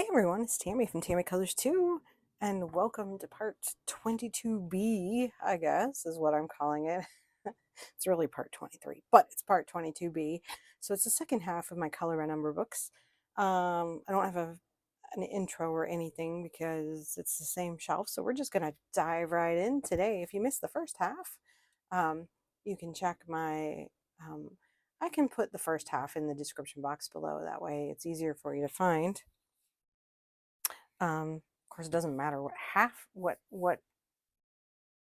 Hey everyone, it's Tammy from Tammy Colors 2, and welcome to part 22B, I guess, is what I'm calling it. It's really part 23, but it's part 22B. So it's the second half of my color by number books. I don't have an intro or anything because it's the same shelf, so we're just going to dive right in today. If you missed the first half, um, you can check my... I can put the first half in the description box below. That way it's easier for you to find. Of course, it doesn't matter what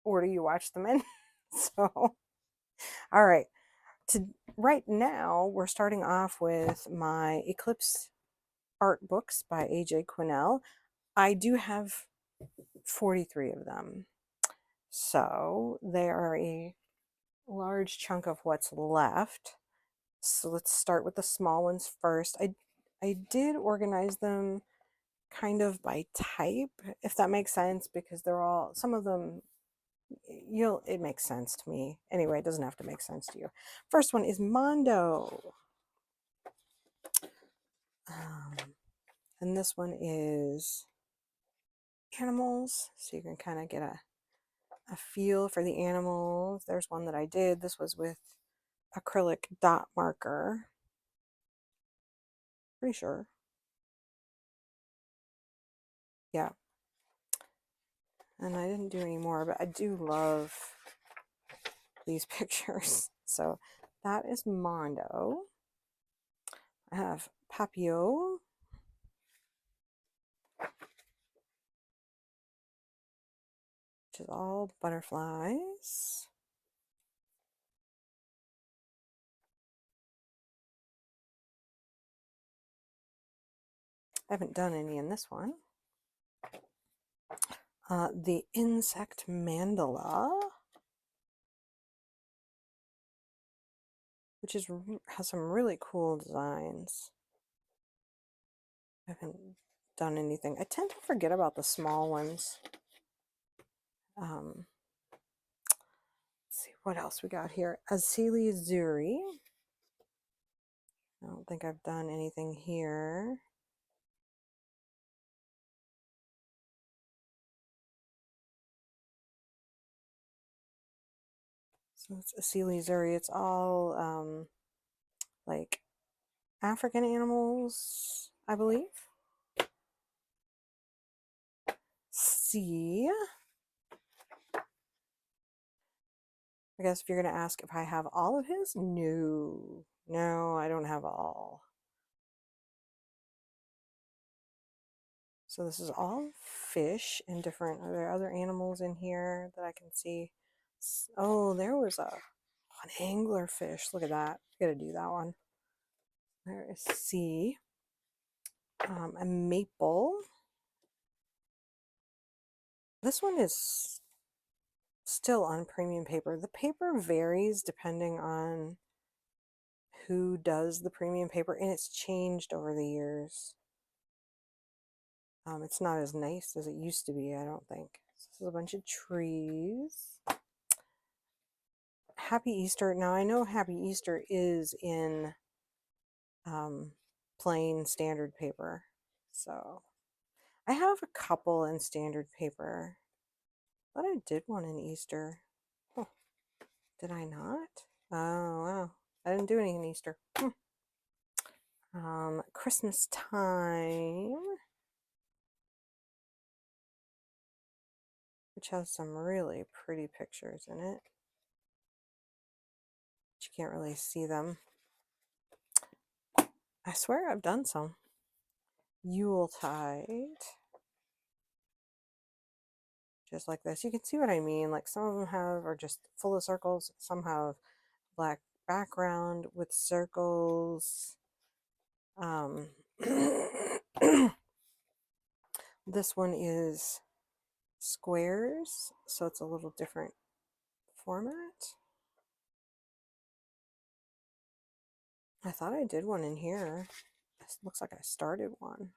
order you watch them in. So, all right. Right now, we're starting off with my Eclipse art books by AJ Quinnell. I do have 43 of them, so they are a large chunk of what's left. So let's start with the small ones first. I did organize them kind of by type, if that makes sense, because they're all, some of them, it makes sense to me. Anyway, it doesn't have to make sense to you. First one is Mondo. And this one is animals. So you can kind of get a feel for the animals. There's one that I did. This was with acrylic dot marker. Pretty sure. Yeah. And I didn't do any more, but I do love these pictures. So that is Mondo. I have Papio, which is all butterflies. I haven't done any in this one. The insect mandala, which has some really cool designs. I haven't done anything. I tend to forget about the small ones. Let's see what else we got here. Azili Zuri. I don't think I've done anything here. So it's Azili Zuri. It's all like African animals, I believe. C. I guess if you're going to ask if I have all of his, no. No, I don't have all. So this is all fish and different. Are there other animals in here that I can see? Oh, there was an anglerfish. Look at that. I gotta do that one. There is C. A maple. This one is still on premium paper. The paper varies depending on who does the premium paper, and it's changed over the years. It's not as nice as it used to be, I don't think. This is a bunch of trees. Happy Easter. Now, I know Happy Easter is in plain standard paper. So, I have a couple in standard paper. But I did one in Easter. Oh, did I not? Oh, wow. I didn't do any in Easter. Christmas time, which has some really pretty pictures in it. But you can't really see them. I swear I've done some. Yuletide. Just like this. You can see what I mean. Like some of them are just full of circles. Some have black background with circles. This one is squares, so it's a little different format. I thought I did one in here. This looks like I started one.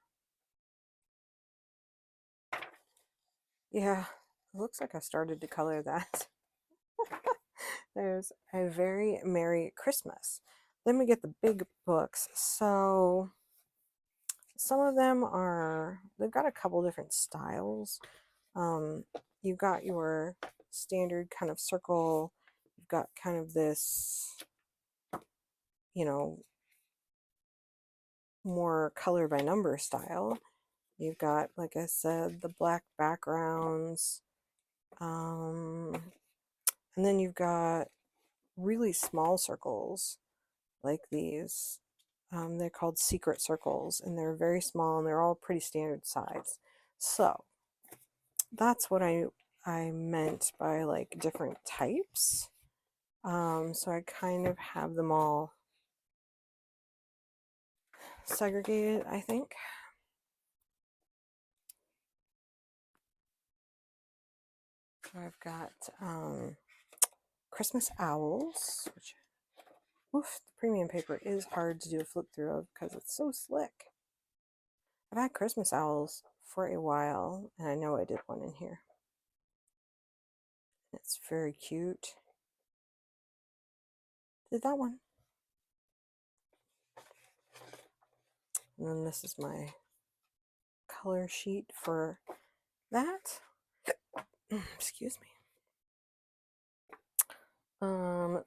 Yeah, it looks like I started to color that. There's a very Merry Christmas. Then we get the big books. So Some of them are, they've got a couple different styles. You've got your standard kind of circle. You've got kind of this, you know, more color by number style. You've got, like I said, the black backgrounds. And then you've got really small circles like these. They're called secret circles, and they're very small, and they're all pretty standard size. So that's what I meant by like different types. So I kind of have them all segregated, I think. So I've got Christmas owls, which, oof, the premium paper is hard to do a flip through of because it's so slick. I've had Christmas owls for a while, and I know I did one in here. It's very cute. Did that one. And then this is my color sheet for that. Excuse me.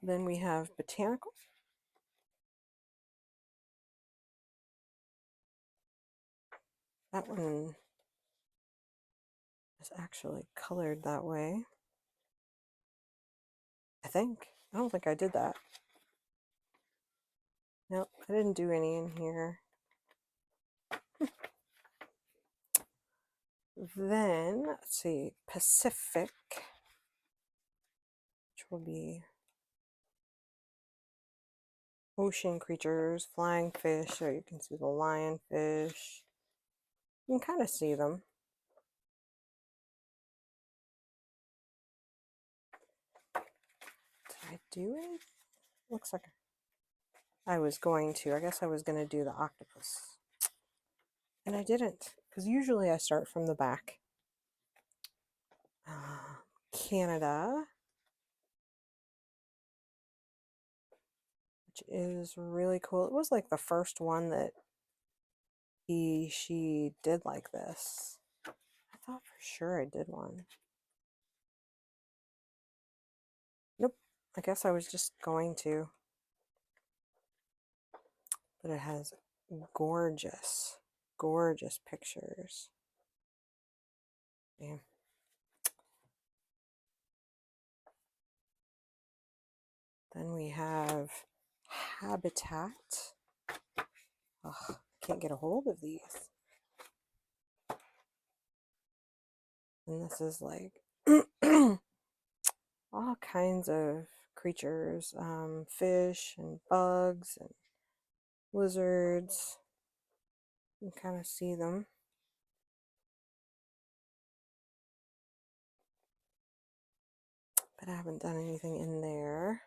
Then we have botanical. That one is actually colored that way. I think. I don't think I did that. Nope, I didn't do any in here. Then, let's see, Pacific, which will be ocean creatures, flying fish, so you can see the lionfish. You can kind of see them. Did I do it? Looks like I was going to. I guess I was going to do the octopus. And I didn't, because usually I start from the back. Canada, which is really cool. It was like the first one that she did like this. I thought for sure I did one. Nope, I guess I was just going to. But it has gorgeous, gorgeous pictures. Yeah. Then we have Habitat. Ugh, can't get a hold of these. And this is like all kinds of creatures, fish and bugs and lizards. You can kind of see them. But I haven't done anything in there.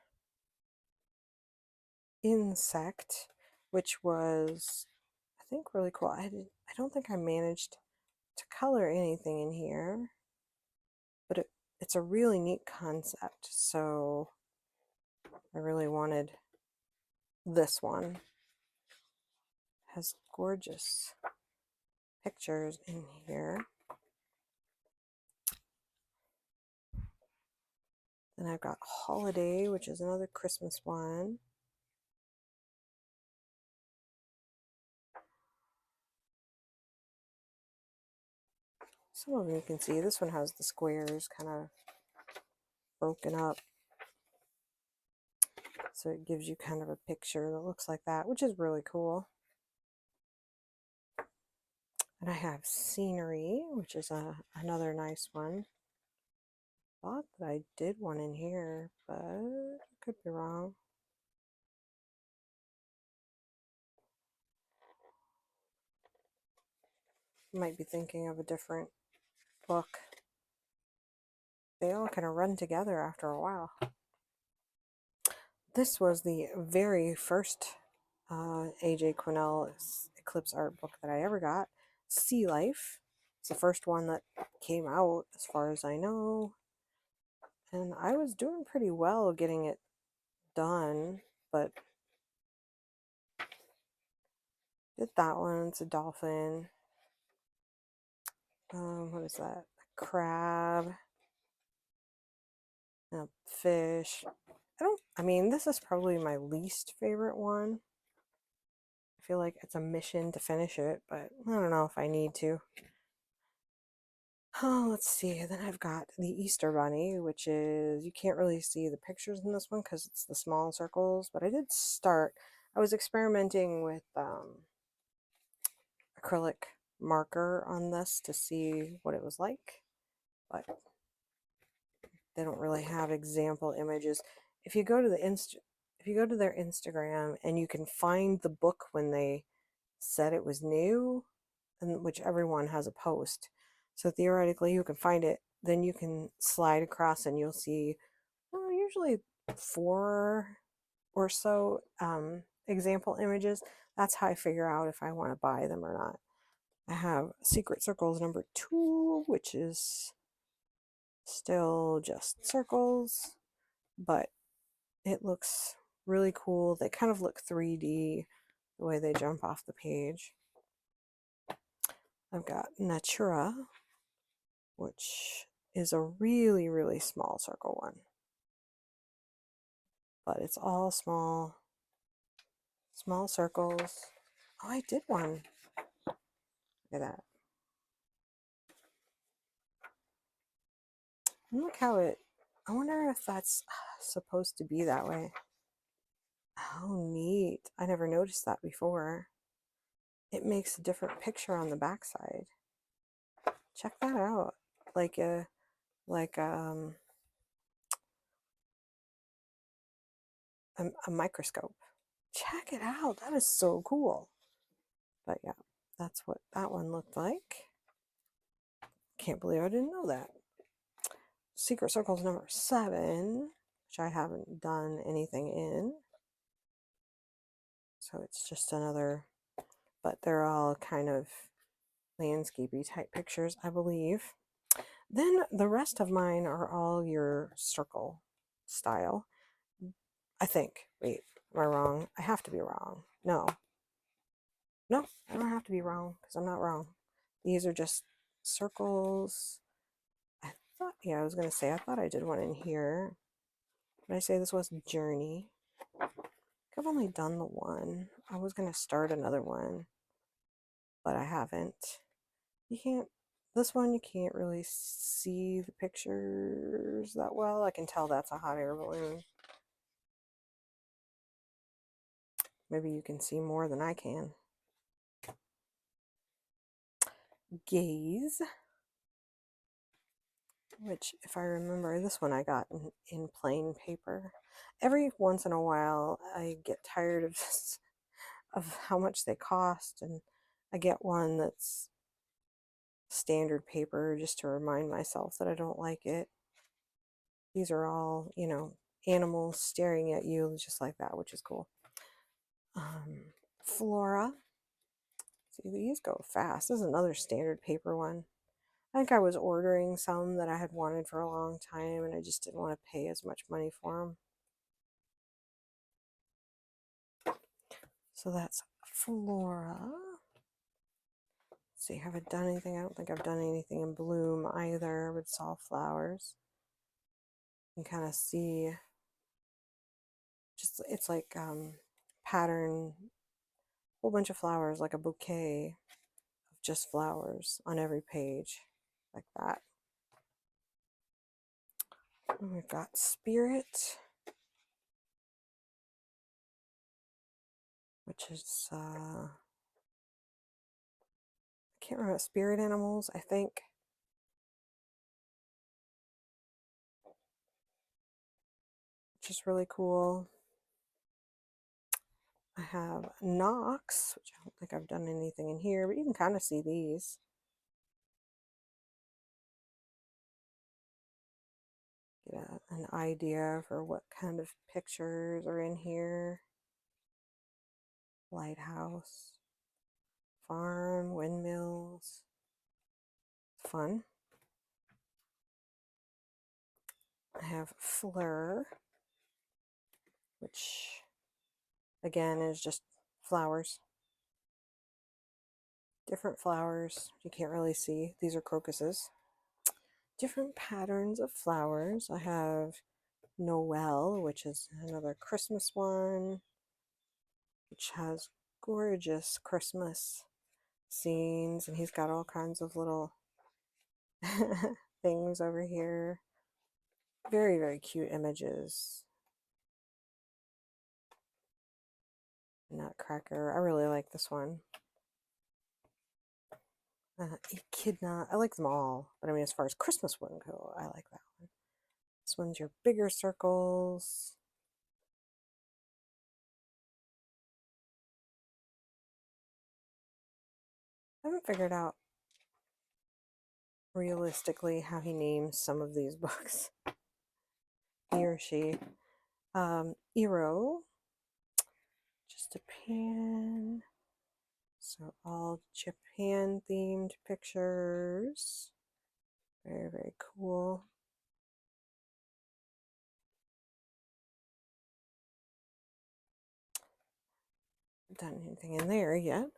Insect, which was, I think, really cool. I don't think I managed to color anything in here, but it's a really neat concept. So I really wanted this one. It has gorgeous pictures in here. Then I've got Holiday, which is another Christmas one. Some of them you can see. This one has the squares kind of broken up. So it gives you kind of a picture that looks like that, which is really cool. And I have Scenery, which is another nice one. I thought that I did one in here, but I could be wrong. Might be thinking of a different book. They all kind of run together after a while. This was the very first A.J. Quinnell Eclipse art book that I ever got. Sea Life. It's the first one that came out, as far as I know. And I was doing pretty well getting it done, but Did that one. It's a dolphin. What is that? A crab. A fish. I mean, this is probably my least favorite one. I feel like it's a mission to finish it, but I don't know if I need to. Oh, let's see. Then I've got the Easter Bunny, which is, you can't really see the pictures in this one because it's the small circles, but I did start. I was experimenting with acrylic marker on this to see what it was like, but they don't really have example images. If you go to if you go to their Instagram and you can find the book when they said it was new, and which everyone has a post. So theoretically you can find it, then you can slide across and you'll see usually 4 or so example images. That's how I figure out if I want to buy them or not. I have Secret Circles number 2, which is still just circles, but it looks really cool. They kind of look 3D the way they jump off the page. I've got Natura, which is a really, really small circle one. But it's all small circles. Oh, I did one. Look at that. And look how I wonder if that's supposed to be that way. Oh, neat. I never noticed that before. It makes a different picture on the backside. Check that out. Like a microscope. Check it out. That is so cool. But yeah, that's what that one looked like. Can't believe I didn't know that. Secret Circles number 7, which I haven't done anything in. So it's just another, but they're all kind of landscapey type pictures, I believe. Then the rest of mine are all your circle style, I think. Wait, am I wrong? I have to be wrong. No, I don't have to be wrong because I'm not wrong. These are just circles. I thought, yeah, I was going to say, I thought I did one in here. Did I say this was Journey? I've only done the one. I was going to start another one, but I haven't. You can't, this one, you can't really see the pictures that well. I can tell that's a hot air balloon. Maybe you can see more than I can. Gaze, which, if I remember, this one I got in plain paper. Every once in a while, I get tired of this, of how much they cost, and I get one that's standard paper just to remind myself that I don't like it. These are all, you know, animals staring at you just like that, which is cool. Flora. See, these go fast. This is another standard paper one. I think I was ordering some that I had wanted for a long time and I just didn't want to pay as much money for them. So that's Flora. Let's see, have I done anything? I don't think I've done anything in bloom either with soft flowers. You can kind of see, just it's like pattern, whole bunch of flowers, like a bouquet of just flowers on every page, like that. And we've got Spirit, which is I can't remember, spirit animals, I think. Which is really cool. I have Knox, which I don't think I've done anything in here, but you can kind of see these. Get an idea for what kind of pictures are in here. Lighthouse, farm, windmills. Fun. I have Fleur, which again is just flowers. Different flowers. You can't really see. These are crocuses. Different patterns of flowers. I have Noel, which is another Christmas one, which has gorgeous Christmas scenes, and he's got all kinds of little things over here. Very, very cute images. Nutcracker. I really like this one. Echidna. I like them all, but I mean, as far as Christmas one go, I like that one. This one's your bigger circles. I haven't figured out realistically how he names some of these books. He or she. Eero. Just Japan. So all Japan themed pictures. Very, very cool. Done anything in there yet.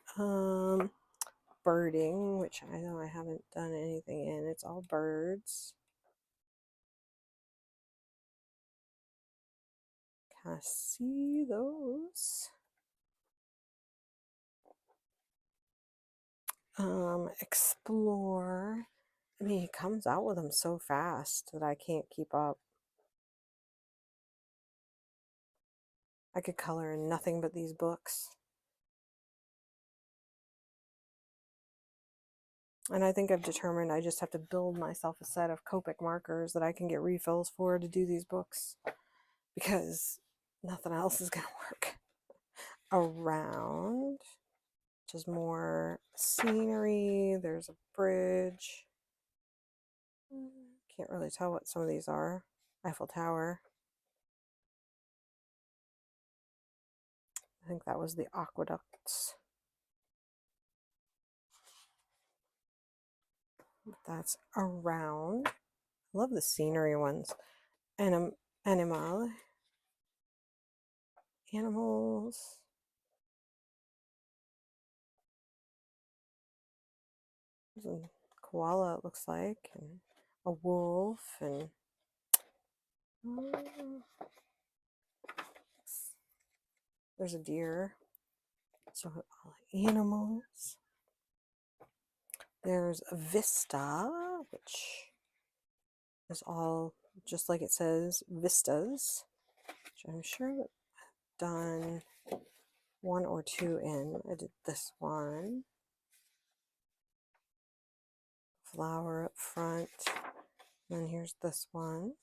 Birding, which I know I haven't done anything in. It's all birds. Kind of see those. Explore. I mean, he comes out with them so fast that I can't keep up. I could color in nothing but these books. And I think I've determined I just have to build myself a set of Copic markers that I can get refills for to do these books, because nothing else is going to work. Around, just more scenery. There's a bridge. Can't really tell what some of these are. Eiffel Tower. I think that was the aqueducts. That's around. I love the scenery ones. Animal. Animals. There's a koala, it looks like, and a wolf, and there's a deer. So all animals. There's a vista, which is all just like it says, vistas, which I'm sure that I've done one or two in. I did this one. Flower up front. And then here's this one.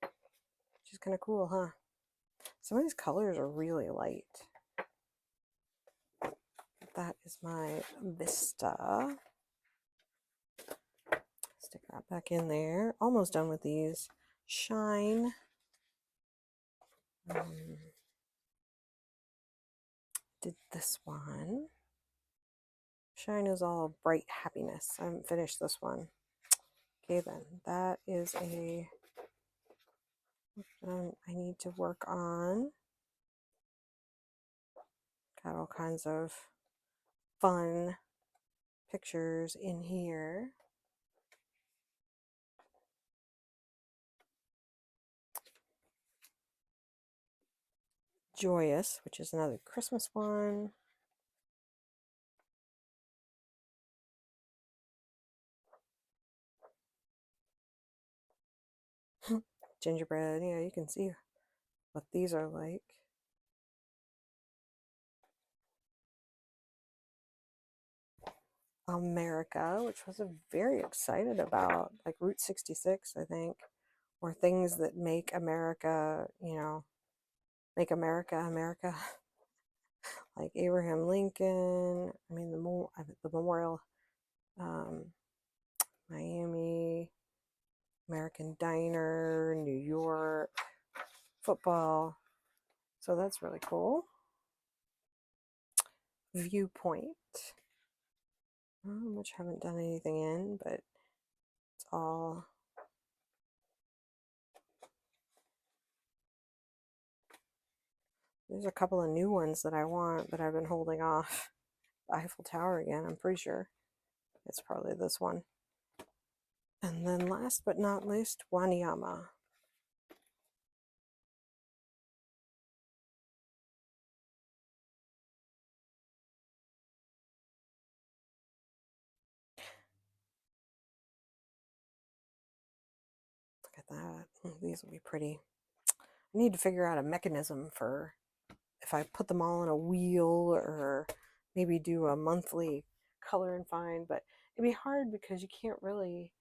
Which is kind of cool, huh? Some of these colors are really light. That is my vista. Stick that back in there. Almost done with these. Shine. Did this one. Shine is all bright happiness. I haven't finished this one. Okay, then. That is a... I need to work on. Got all kinds of fun pictures in here. Joyous, which is another Christmas one. Gingerbread, yeah, you can see what these are like. America, which was a very excited about, like Route 66, I think, or things that make America, you know, make America America. Like Abraham Lincoln. I mean, the memorial, Miami, American Diner, New York, football. So that's really cool. Viewpoint, which I haven't done anything in, but it's all there's a couple of new ones that I want that I've been holding off. the Eiffel Tower again, I'm pretty sure. It's probably this one. And then last but not least, Wanyama. Look at that. These will be pretty. I need to figure out a mechanism for if I put them all on a wheel, or maybe do a monthly color and find, but it'd be hard because you can't really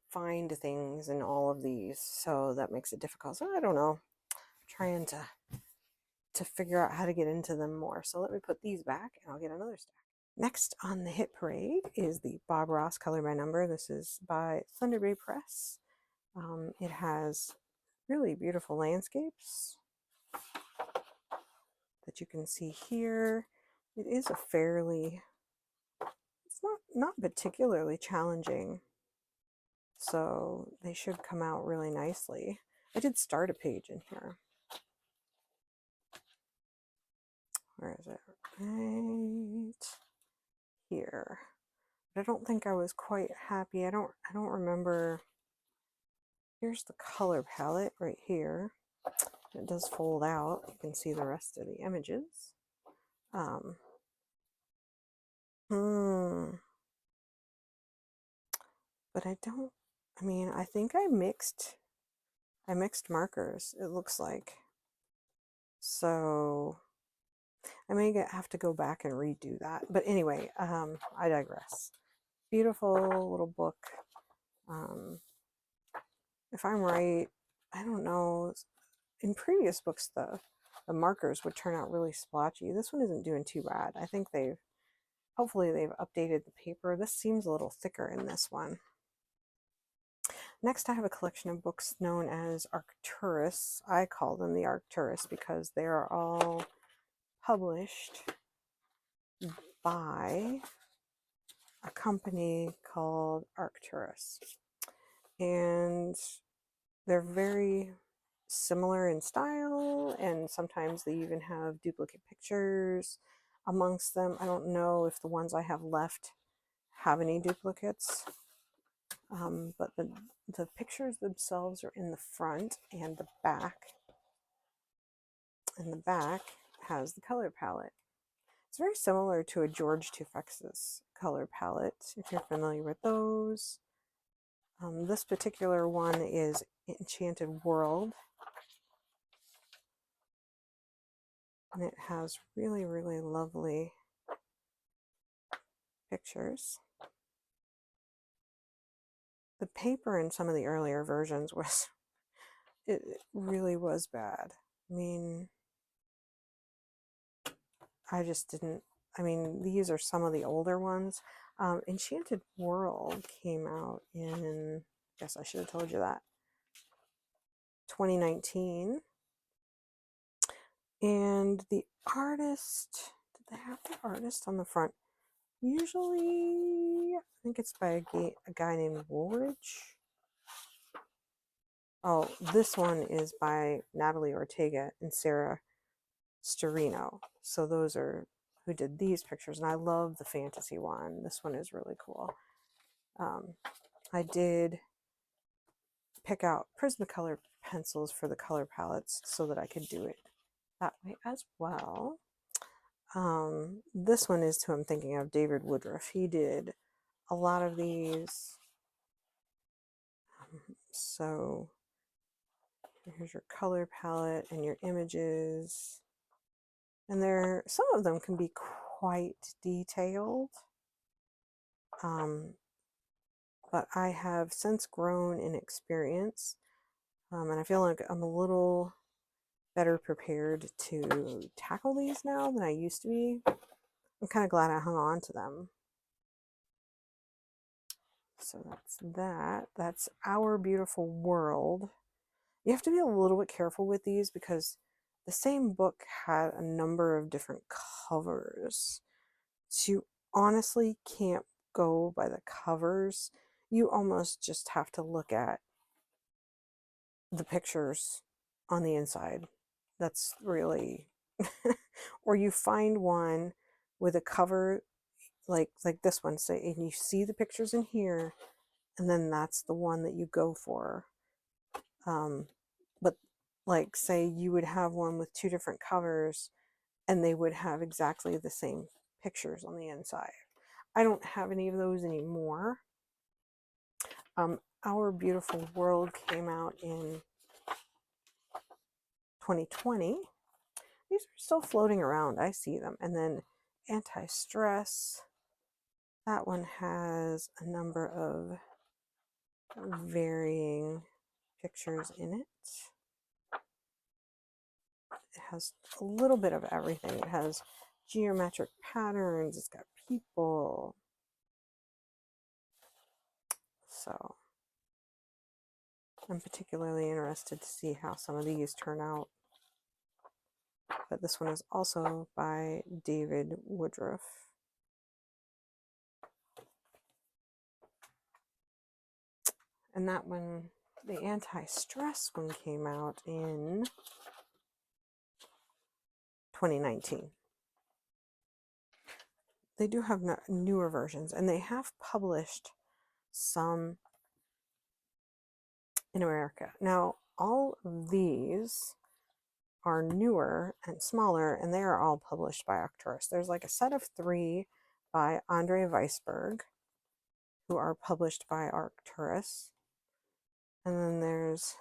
find things in all of these, so that makes it difficult. So I don't know, I'm trying to figure out how to get into them more. So let me put these back and I'll get another stack. Next on the hit parade is the Bob Ross Color by Number. This is by Thunder Bay Press. It has really beautiful landscapes that you can see here. It is a fairly, it's not particularly challenging, so they should come out really nicely. I did start a page in here. Where is it? Right here. But I don't think I was quite happy. I don't remember. Here's the color palette right here. It does fold out. You can see the rest of the images. But I don't, I mean, I think I mixed markers, it looks like. So I may have to go back and redo that. But anyway, I digress. Beautiful little book. If I'm right, I don't know. In previous books, the markers would turn out really splotchy. This one isn't doing too bad. I think hopefully they've updated the paper. This seems a little thicker in this one. Next, I have a collection of books known as Arcturus. I call them the Arcturus because they are all published by a company called Arcturus. And they're very similar in style, and sometimes they even have duplicate pictures amongst them. I don't know if the ones I have left have any duplicates, but the pictures themselves are in the front and the back. And the back has the color palette. It's very similar to a George Tufex's color palette, if you're familiar with those. This particular one is Enchanted World. And it has really, really lovely pictures. The paper in some of the earlier versions was, it really was bad. I mean, I just didn't, I mean, these are some of the older ones. Enchanted World came out in, I guess I should have told you that, 2019. And the artist, did they have the artist on the front? Usually, I think it's by a guy named Woolridge. Oh, this one is by Natalie Ortega and Sarah Storino. So those are who did these pictures. And I love the fantasy one. This one is really cool. I did pick out Prismacolor pencils for the color palettes so that I could do it that way as well. This one is who I'm thinking of, David Woodruff. He did a lot of these. So here's your color palette and your images. And some of them can be quite detailed. But I have since grown in experience. And I feel like I'm a little better prepared to tackle these now than I used to be. I'm kind of glad I hung on to them. So that's that. That's Our Beautiful World. You have to be a little bit careful with these because the same book had a number of different covers. So you honestly can't go by the covers. You almost just have to look at the pictures on the inside. That's really or you find one with a cover like this one, say, and you see the pictures in here, and then that's the one that you go for. But like, say you would have one with two different covers and they would have exactly the same pictures on the inside. I don't have any of those anymore. Our Beautiful World came out in 2020. These are still floating around. I see them. And then Anti-Stress. That one has a number of varying pictures in it. It has a little bit of everything. It has geometric patterns. It's got people. So I'm particularly interested to see how some of these turn out. But this one is also by David Woodruff. And that one, the Anti-Stress one, came out in 2019. They do have newer versions, and they have published some in America. Now, all of these are newer and smaller, and they are all published by Arcturus. There's like a set of 3 by Andre Weisberg, who are published by Arcturus. And then there's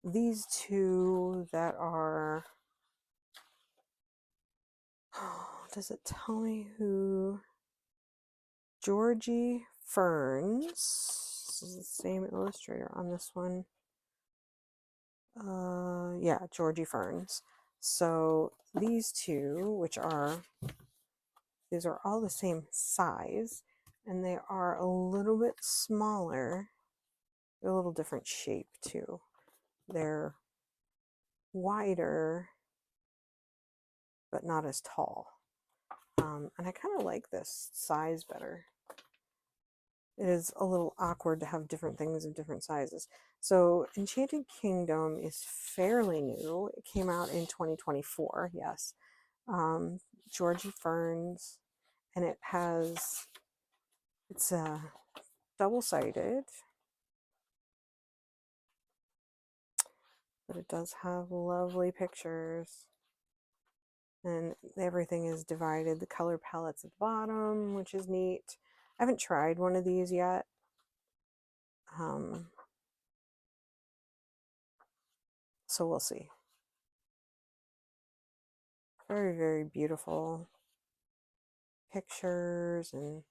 these 2 that are, oh, does it tell me who? Georgie Ferns. This is the same illustrator on this one. Yeah, Georgie Ferns. So these 2, which are, these are all the same size, and they are a little bit smaller. They're a little different shape too. They're wider, but not as tall. And I kind of like this size better. It is a little awkward to have different things of different sizes. So Enchanted Kingdom is fairly new. It came out in 2024, yes. Georgie Ferns, and it's double-sided, but it does have lovely pictures. And everything is divided. The color palette's at the bottom, which is neat. I haven't tried one of these yet. So we'll see. Very, very beautiful pictures, and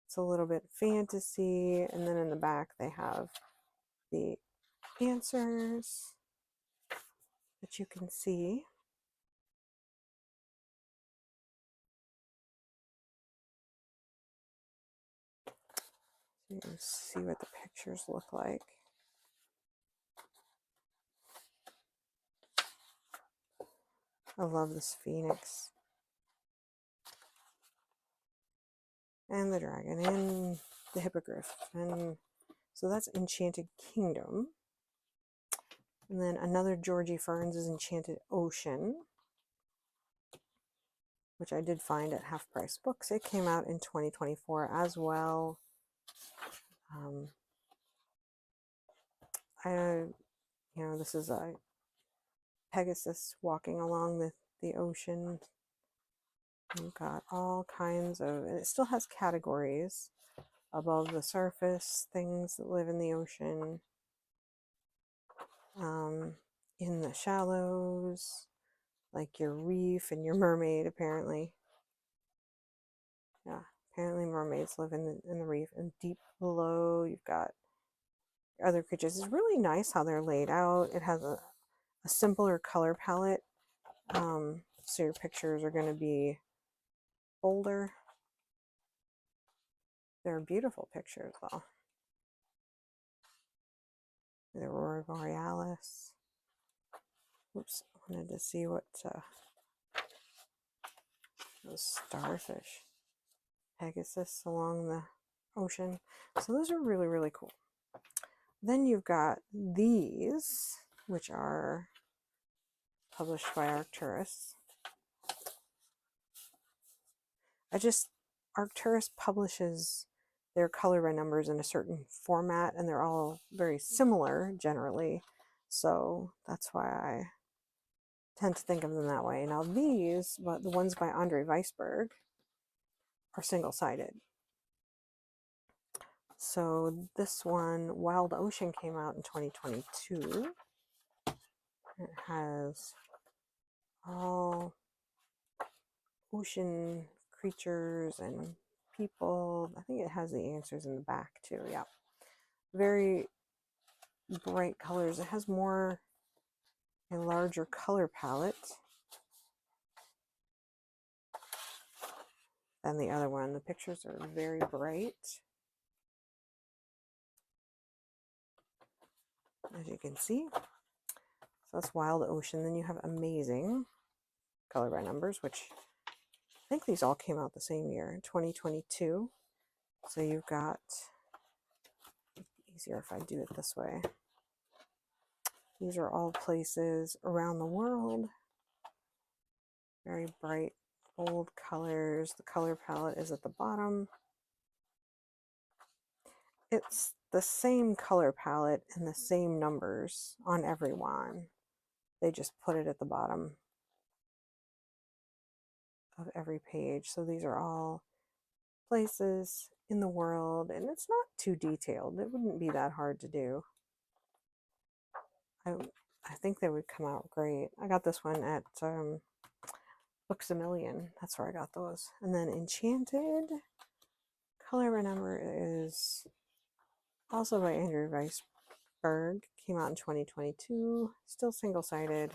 it's a little bit fantasy. And then in the back they have the answers that you can see. So you can see what the pictures look like. I love this phoenix. And the dragon, and the hippogriff. And so that's Enchanted Kingdom. And then another Georgie Ferns is Enchanted Ocean, which I did find at Half Price Books. It came out in 2024 as well. This is a Pegasus walking along the ocean. You've got all kinds of, and it still has categories: above the surface, things that live in the ocean, in the shallows, like your reef and your mermaid, apparently. Yeah, apparently mermaids live in the reef. And deep below, you've got other creatures. It's really nice how they're laid out. It has a simpler color palette, so your pictures are going to be bolder. They're beautiful pictures, though. The Aurora Borealis. Oops, I wanted to see what those starfish. Pegasus along the ocean. So those are really, really cool. Then you've got these, which are published by Arcturus. Arcturus publishes their color by numbers in a certain format, and they're all very similar generally. So that's why I tend to think of them that way. Now these, but the ones by Andre Weisberg, are single-sided. So this one, Wild Ocean, came out in 2022. It has all ocean creatures and people. I think it has the answers in the back too. Yeah, very bright colors. It has a larger color palette than the other one. The pictures are very bright, as you can see. So that's Wild Ocean. Then you have Amazing, color by numbers, which I think these all came out the same year, 2022. So you've got, easier if I do it this way. These are all places around the world. Very bright, bold colors. The color palette is at the bottom. It's the same color palette and the same numbers on every one. They just put it at the bottom of every page. So these are all places in the world, and it's not too detailed. It wouldn't be that hard to do. I think they would come out great. I got this one at Books A Million. That's where I got those. And then Enchanted, color by number, is also by Andrew Weisberg. Came out in 2022. Still single-sided.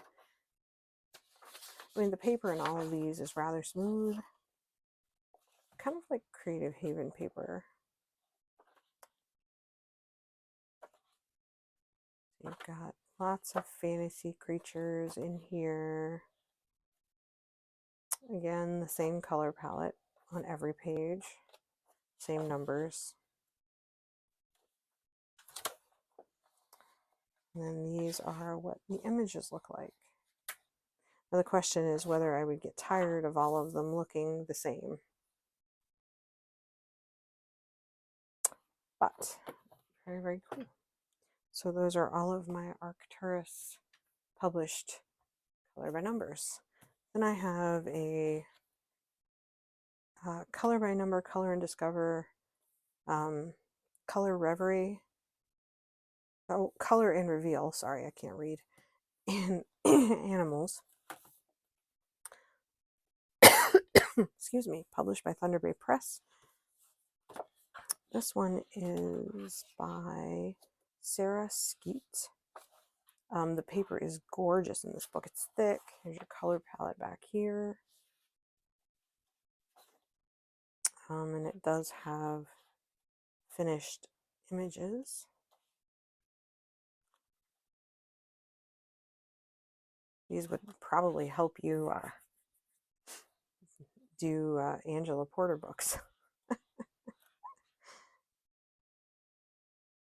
I mean, the paper in all of these is rather smooth. Kind of like Creative Haven paper. You've got lots of fantasy creatures in here. Again, the same color palette on every page. Same numbers. And then these are what the images look like. Now the question is whether I would get tired of all of them looking the same. But very, very cool. So those are all of my Arcturus published color by numbers. Then I have a color by number, color and discover, color reverie, color and reveal, sorry, I can't read, and animals. Excuse me, published by Thunder Bay Press. This one is by Sarah Skeet. The paper is gorgeous in this book. It's thick. Here's your color palette back here. And it does have finished images. These would probably help you do Angela Porter books.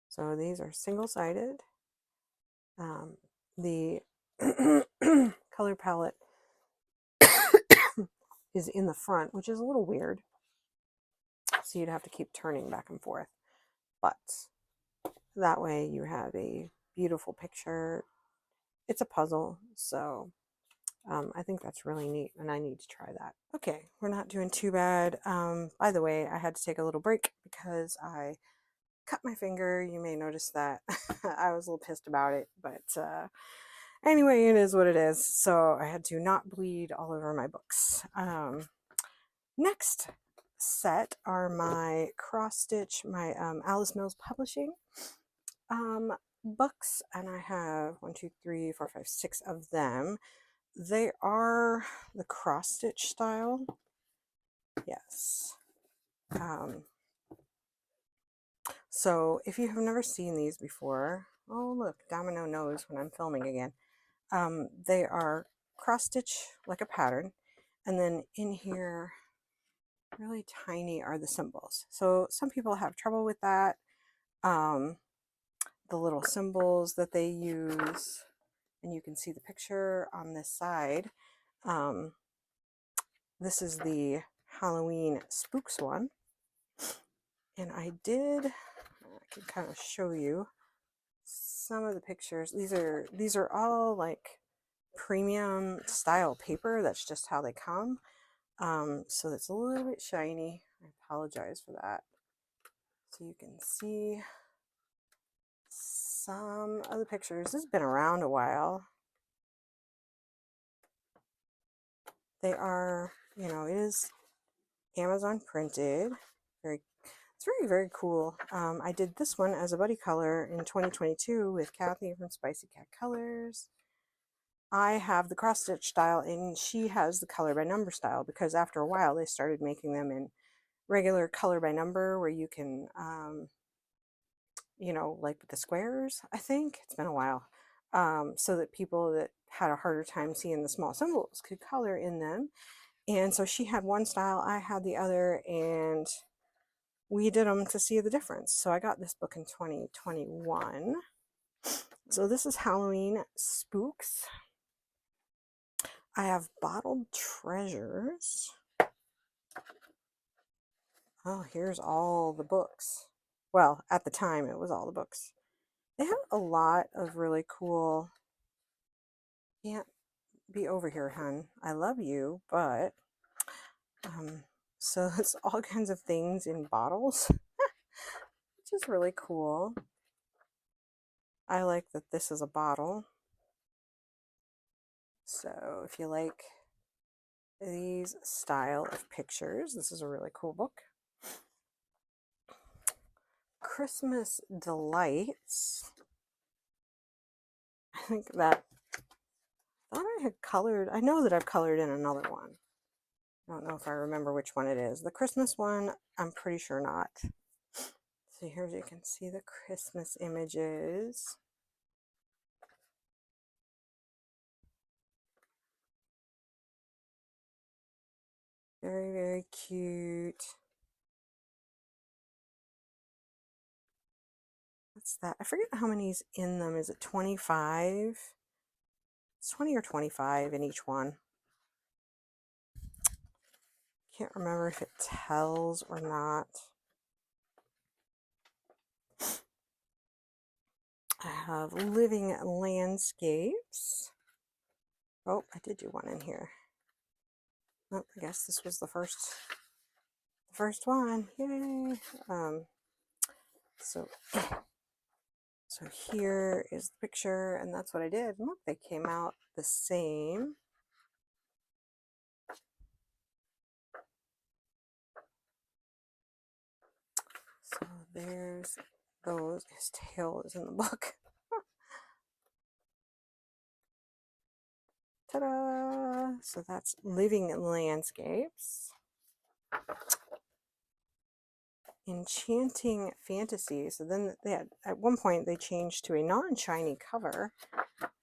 So these are single-sided. The color palette is in the front, which is a little weird. So you'd have to keep turning back and forth. But that way you have a beautiful picture. It's a puzzle, so I think that's really neat, and I need to try that. Okay, we're not doing too bad. By the way, I had to take a little break because I cut my finger. You may notice that. I was a little pissed about it, but anyway, it is what it is. So I had to not bleed all over my books. Next set are my cross-stitch, my Alice Mills Publishing books, and I have 1, 2, 3, 4, 5, 6 of them. They are the cross-stitch style. Yes. So if you have never seen these before, oh look, Domino knows when I'm filming again. They are cross-stitch like a pattern, and then in here, really tiny, are the symbols. So some people have trouble with that. The little symbols that they use and you can see the picture on this side. This is the Halloween Spooks one, and I can kind of show you some of the pictures. These are all like premium style paper. That's just how they come. So it's a little bit shiny. I apologize for that. So you can see some of the pictures. This has been around a while. They are, you know, it is Amazon printed. It's very cool. I did this one as a buddy color in 2022 with Kathy from Spicy Cat Colors. I have the cross stitch style and she has the color by number style, because after a while they started making them in regular color by number where you can, you know, like the squares, I think. It's been a while. So that people that had a harder time seeing the small symbols could color in them. And so she had one style, I had the other, and we did them to see the difference. So I got this book in 2021. So this is Halloween Spooks. I have Bottled Treasures. Oh, here's all the books. Well, at the time it was all the books. They have a lot of really cool, can't be over here, hun. I love you, but so it's all kinds of things in bottles, which is really cool. I like that this is a bottle. So if you like these style of pictures, this is a really cool book. Christmas Delights. I think that I thought I had colored. I know that I've colored in another one. I don't know if I remember which one it is. The Christmas one, I'm pretty sure not. So here you can see the Christmas images. Very cute. What's that? I forget how many's in them. Is it 25? It's 20 or 25 in each one. Can't remember if it tells or not. I have Living Landscapes. Oh, I did do one in here. Oh, I guess this was the first one. Yay! So here is the picture, and that's what I did. Look, they came out the same. So there's those. His tail is in the book. Ta-da! So that's Living Landscapes. Enchanting Fantasy. So then they had, at one point they changed to a non-shiny cover,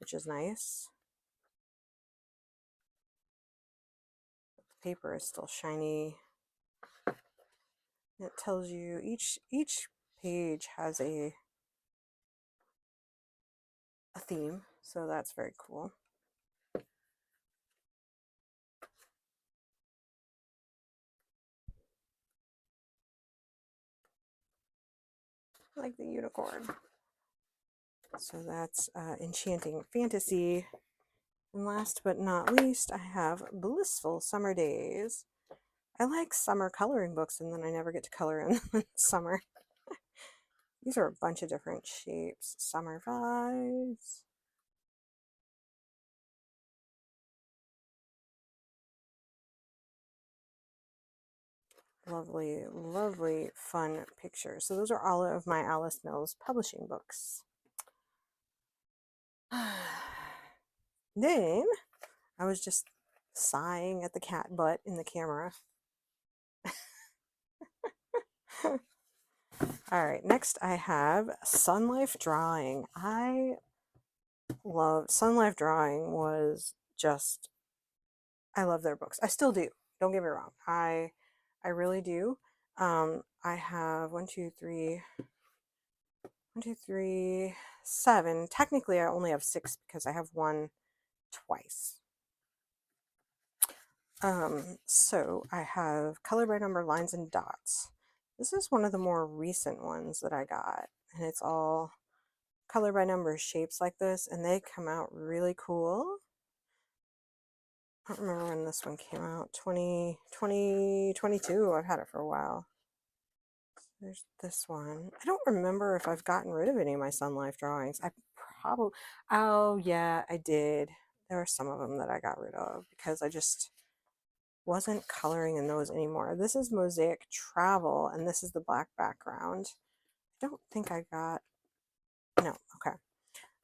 which is nice. The paper is still shiny. It tells you each page has a theme, so that's very cool. I like the unicorn. So that's Enchanting Fantasy. And last but not least, I have Blissful Summer Days. I like summer coloring books, and then I never get to color in them in summer. These are a bunch of different shapes. Summer vibes. Lovely, fun pictures. So those are all of my Alice Mills publishing books. Then I was just sighing at the cat butt in the camera. All right, next I have Sunlife Drawing. I love Sunlife Drawing. Was just, I love their books. I still do. Don't get me wrong. I really do. I have 1, 2, 3, 1, 2, 3, 7. Technically, I only have 6 because I have one twice. So I have color by number lines and dots. This is one of the more recent ones that I got, and it's all color by number shapes like this, and they come out really cool. I don't remember when this one came out. 2022. I've had it for a while. There's this one. I don't remember if I've gotten rid of any of my Sunlife drawings. I probably, oh yeah, I did. There are some of them that I got rid of because I just wasn't coloring in those anymore. This is Mosaic Travel, and this is the black background. I don't think I got, no, okay.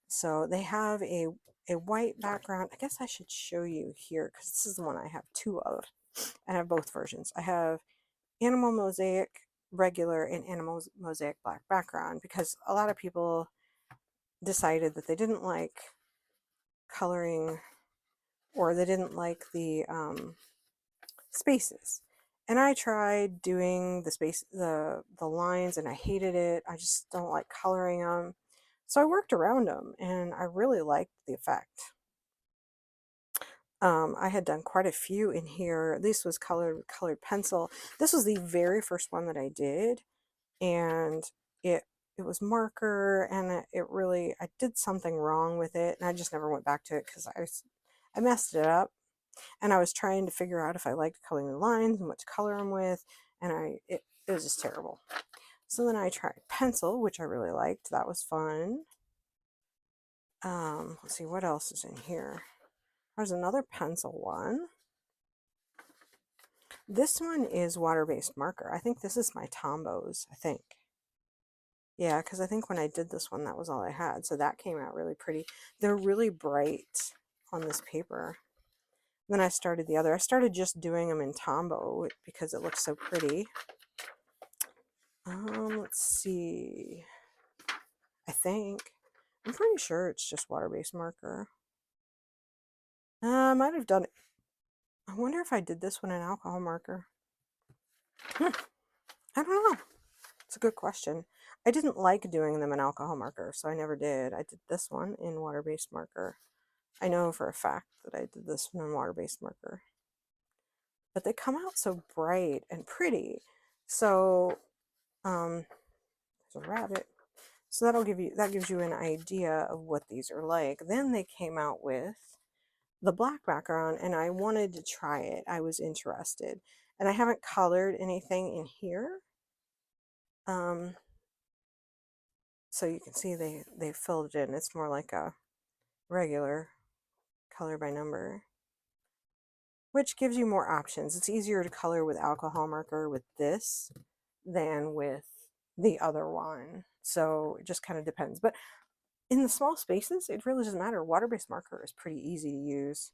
So they have a white background. I guess I should show you here because this is the one I have 2 of. I have both versions. I have Animal Mosaic regular and Animal Mosaic black background because a lot of people decided that they didn't like coloring, or they didn't like the spaces. And I tried doing the lines, and I hated it. I just don't like coloring them. So I worked around them, and I really liked the effect. I had done quite a few in here. This was colored pencil. This was the very first one that I did, and it was marker, and it really, I did something wrong with it, and I just never went back to it because I messed it up, and I was trying to figure out if I liked coloring the lines and what to color them with, and it was just terrible. So then I tried pencil, which I really liked. That was fun. Let's see what else is in here. There's another pencil one. This one is water-based marker. I think this is my Tombows, I think. Yeah, because I think when I did this one, that was all I had. So that came out really pretty. They're really bright on this paper. Then I started the other. I started just doing them in Tombow because it looks so pretty. Let's see. I'm pretty sure it's just water-based marker. I might have done it. I wonder if I did this one in alcohol marker. I don't know. It's a good question. I didn't like doing them in alcohol marker, so I never did. I did this one in water-based marker. I know for a fact that I did this one in water-based marker. But they come out so bright and pretty. So, there's a rabbit. So that gives you an idea of what these are like. Then they came out with the black background, and I wanted to try it. I was interested. And I haven't colored anything in here. So you can see they filled it in. It's more like a regular color by number, which gives you more options. It's easier to color with alcohol marker with this than with the other one. So it just kind of depends. But in the small spaces, it really doesn't matter. Water-based marker is pretty easy to use.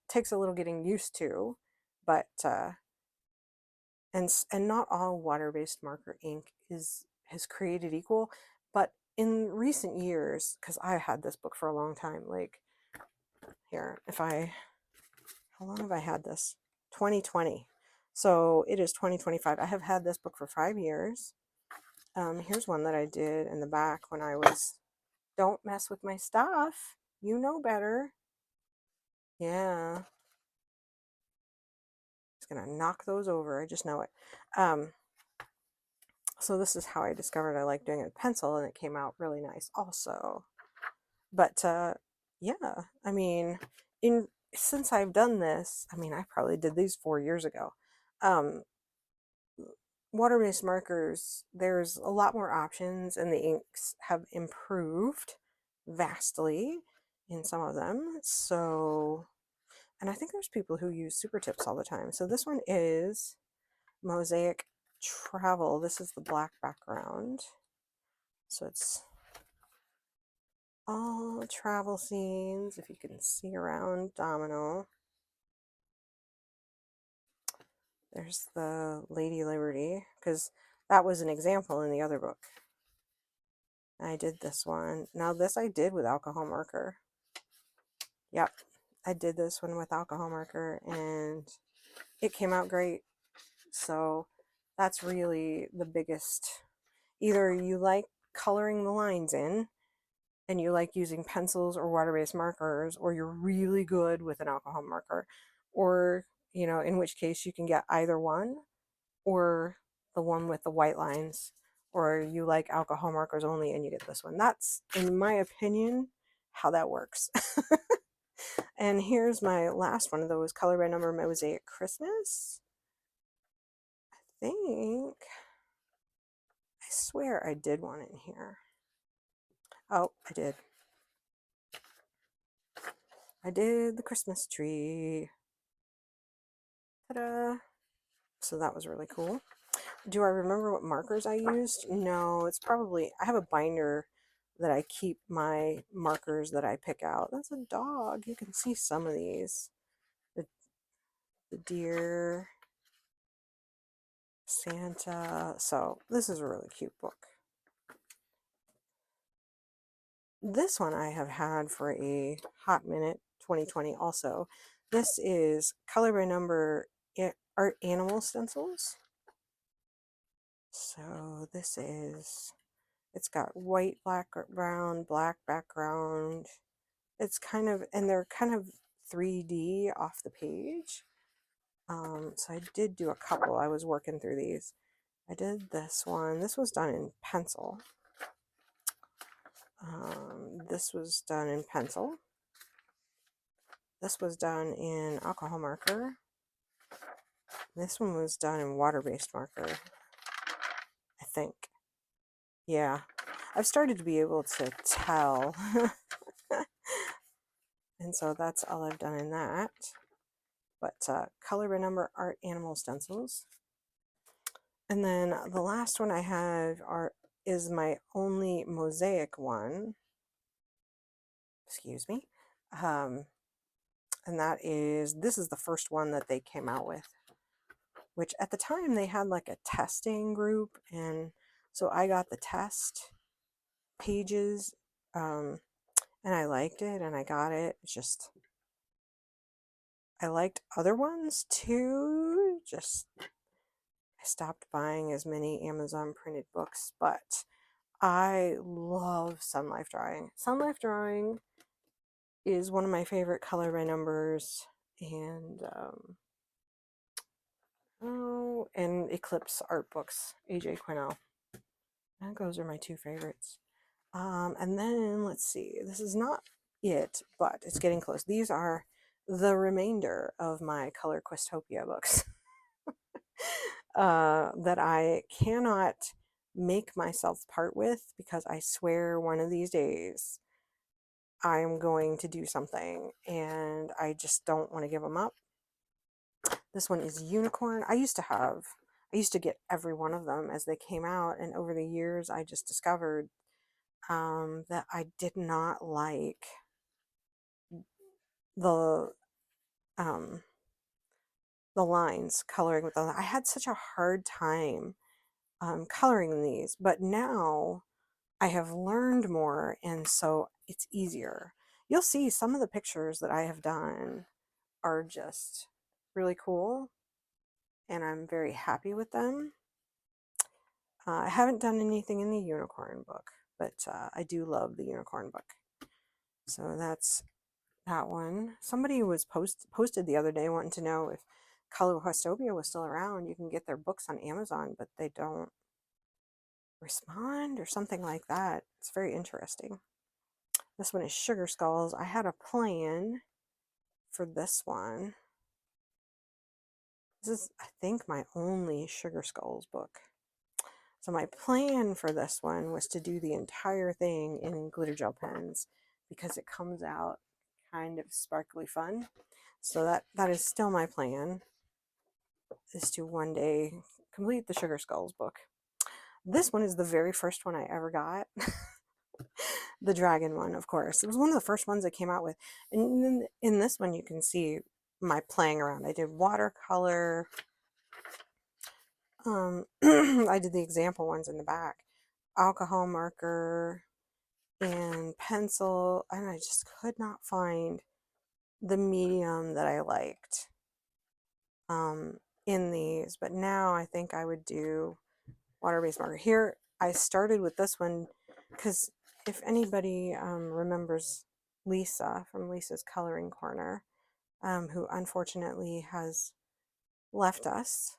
Takes a little getting used to, but and not all water-based marker ink is created equal. But in recent years, because I had this book for a long time, like here, how long have I had this? 2020. So it is 2025. I have had this book for 5 years. Here's one that I did in the back when I was, don't mess with my stuff. You know better. Yeah. Just gonna knock those over. I just know it. So this is how I discovered I like doing it with pencil, and it came out really nice also. But yeah, I mean, since I've done this, I mean, I probably did these 4 years ago. Water-based markers, there's a lot more options, and the inks have improved vastly in some of them. So, and I think there's people who use super tips all the time. So this one is Mosaic Travel. This is the black background. So it's all travel scenes, if you can see around Domino. There's the Lady Liberty, because that was an example in the other book. I did this one. Now this I did with alcohol marker. Yep, I did this one with alcohol marker, and it came out great. So that's really the biggest. either you like coloring the lines in and you like using pencils or water-based markers, or you're really good with an alcohol marker, or, you know, in which case you can get either one, or the one with the white lines, or you like alcohol markers only and you get this one. That's, in my opinion, how that works. And here's my last one of those color by number mosaic Christmas. I think, I swear I did one in here. Oh, I did. I did the Christmas tree. Ta-da! So that was really cool. Do I remember what markers I used? No, it's probably, I have a binder that I keep my markers that I pick out. That's a dog. You can see some of these. The deer, Santa. So this is a really cute book. This one I have had for a hot minute, 2020 also. This is color by number art animal stencils. So this is, it's got white, black, brown, black background. It's kind of, and they're kind of 3D off the page. So I did do a couple. I was working through these. I did this one. This was done in pencil. This was done in pencil. This was done in alcohol marker. This one was done in water-based marker, I think. Yeah, I've started to be able to tell. And so that's all I've done in that. But color by number art animal stencils. And then the last one I have is my only mosaic one. Excuse me. And that is, this is the first one that they came out with, which at the time they had like a testing group, and so I got the test pages, and I liked it and I got it. It's just, I liked other ones too, just I stopped buying as many Amazon printed books, but I love Sunlife Drawing. Sunlife Drawing is one of my favorite color by numbers, and and Eclipse art books, AJ Quinnell. I think those are my two favorites. And then let's see, this is not it, but it's getting close. These are the remainder of my Color Questopia books that I cannot make myself part with, because I swear one of these days I'm going to do something and I just don't want to give them up. This one is Unicorn. I used to get every one of them as they came out, and over the years I just discovered that I did not like the lines, coloring with them. I had such a hard time coloring these, but now I have learned more, and so it's easier. You'll see some of the pictures that I have done are just really cool, and I'm very happy with them. I haven't done anything in the unicorn book, but I do love the unicorn book. So that's that one. Somebody was posted the other day wanting to know if Questopia was still around. You can get their books on Amazon, but they don't respond or something like that. It's very interesting. This one is Sugar Skulls. I had a plan for this one. This is, I think, my only Sugar Skulls book. So my plan for this one was to do the entire thing in glitter gel pens, because it comes out kind of sparkly fun. So that is still my plan, is to one day complete the Sugar Skulls book. This one is the very first one I ever got. The dragon one, of course. It was one of the first ones I came out with. And then in this one you can see my playing around. I did watercolor. I did the example ones in the back. Alcohol marker and pencil, and I just could not find the medium that I liked in these. But now I think I would do water-based marker. Here I started with this one because if anybody remembers Lisa from Lisa's Coloring Corner, who unfortunately has left us,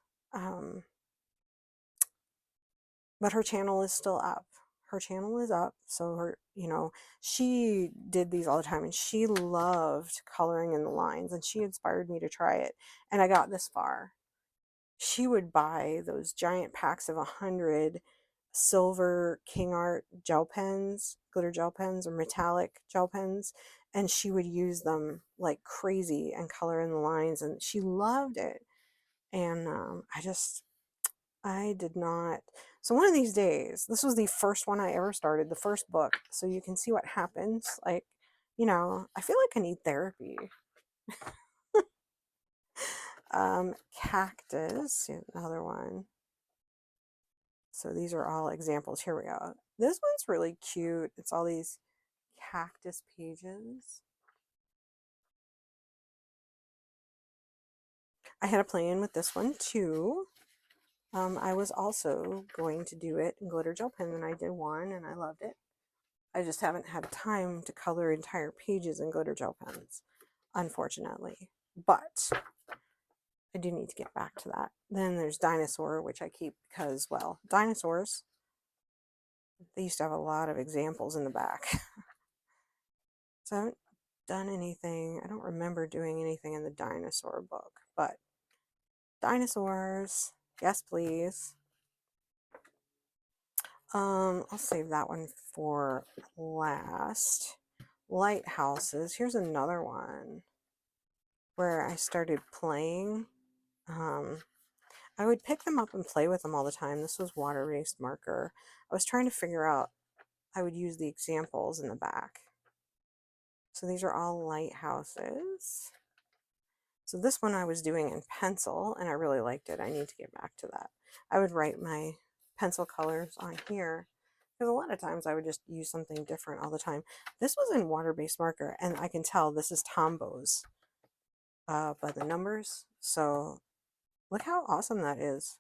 but her channel is still up. Her channel is up, so her, you know, she did these all the time, and she loved coloring in the lines, and she inspired me to try it, and I got this far. She would buy those giant packs of 100 silver King Art gel pens, glitter gel pens, or metallic gel pens, and she would use them like crazy and color in the lines, and she loved it. And I did not. So one of these days, this was the first one I ever started, the first book, so you can see what happens. Like, you know, I feel like I need therapy. Cactus, another one. So these are all examples. Here we go. This one's really cute. It's all these cactus pages. I had a plan with this one too. I was also going to do it in glitter gel pen, and I did one and I loved it. I just haven't had time to color entire pages in glitter gel pens, unfortunately. But I do need to get back to that. Then there's dinosaur, which I keep because, well, dinosaurs, they used to have a lot of examples in the back. So I haven't done anything. I don't remember doing anything in the dinosaur book, but dinosaurs, yes, please. I'll save that one for last. Lighthouses. Here's another one where I started playing. I would pick them up and play with them all the time. This was water-based marker. I was trying to figure out, I would use the examples in the back. So these are all lighthouses. So this one I was doing in pencil, and I really liked it. I need to get back to that. I would write my pencil colors on here, because a lot of times I would just use something different all the time. This was in water-based marker, and I can tell this is Tombows by the numbers. So look how awesome that is.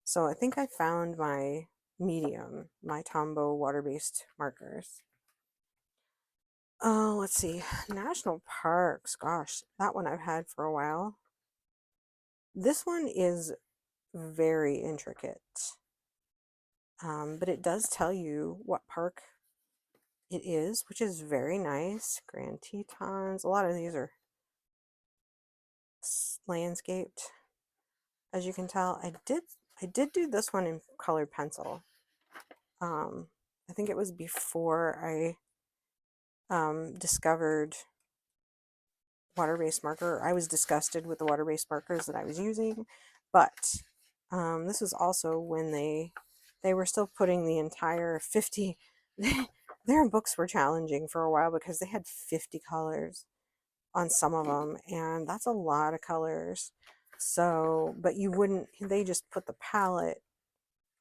So I think I found my medium, my Tombow water-based markers. Oh, let's see. National parks. Gosh, that one I've had for a while. This one is very intricate, but it does tell you what park it is, which is very nice. Grand Tetons. A lot of these are landscaped, as you can tell. I did do this one in colored pencil. I think it was before I discovered water-based marker. I was disgusted with the water-based markers that I was using, but this was also when they were still putting the entire 50 their books were challenging for a while because they had 50 colors on some of them, and that's a lot of colors. So, but you wouldn't, they just put the palette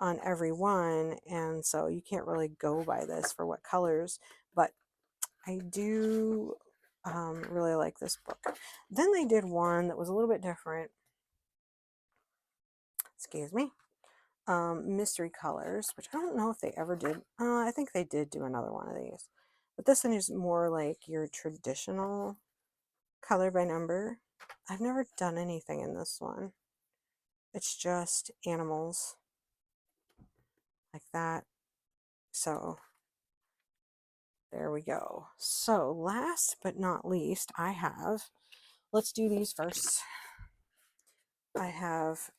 on every one, and so you can't really go by this for what colors, but I do really like this book. Then they did one that was a little bit different. Excuse me. Mystery colors, which I don't know if they ever did. I think they did do another one of these. But this one is more like your traditional color by number. I've never done anything in this one. It's just animals like that. So there we go. So last but not least, I have, let's do these first. I have,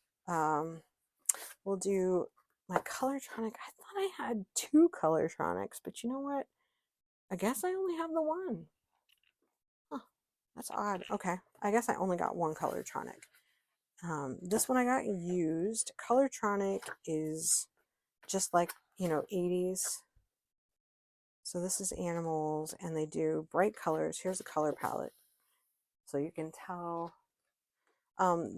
we'll do my Colortronic. I thought I had 2 Colortronics, but you know what? I guess I only have the one. Huh, that's odd. Okay, I guess I only got 1 Colortronic. This one I got used. Colortronic is just like, you know, 80s. So this is animals, and they do bright colors. Here's a color palette. So you can tell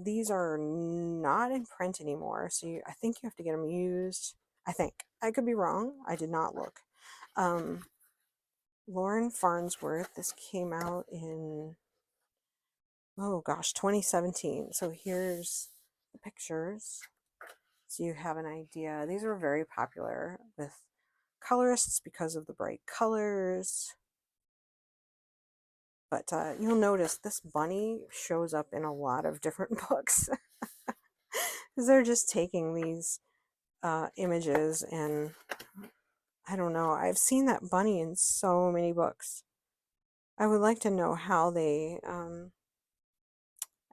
these are not in print anymore. So I think you have to get them used. I think. I could be wrong. I did not look. Lauren Farnsworth. This came out in, oh gosh, 2017. So here's the pictures. So you have an idea. These are very popular with colorists because of the bright colors. But you'll notice this bunny shows up in a lot of different books. Because they're just taking these images, and I don't know, I've seen that bunny in so many books. I would like to know how they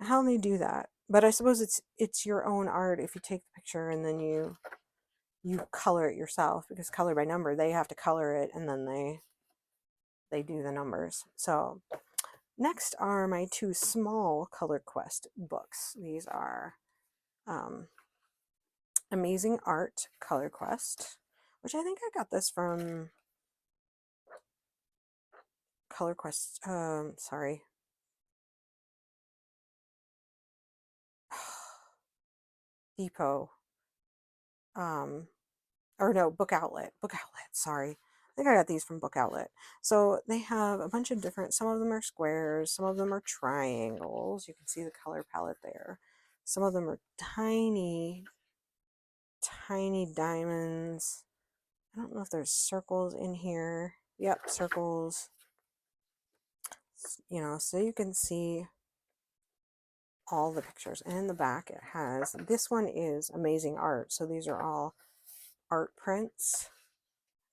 do that. But I suppose it's your own art if you take the picture and then you color it yourself, because color by number, they have to color it and then they do the numbers. So next are my two small Color Quest books. These are Amazing Art Color Quest, which I think I got this from Color Quest, sorry. Depot. Or no, Book Outlet, sorry. I think I got these from Book Outlet. So they have a bunch of different, some of them are squares, some of them are triangles. You can see the color palette there. Some of them are tiny, tiny diamonds. I don't know if there's circles in here. Yep, circles. You know, so you can see all the pictures. And in the back it has, this one is Amazing Art. So these are all art prints.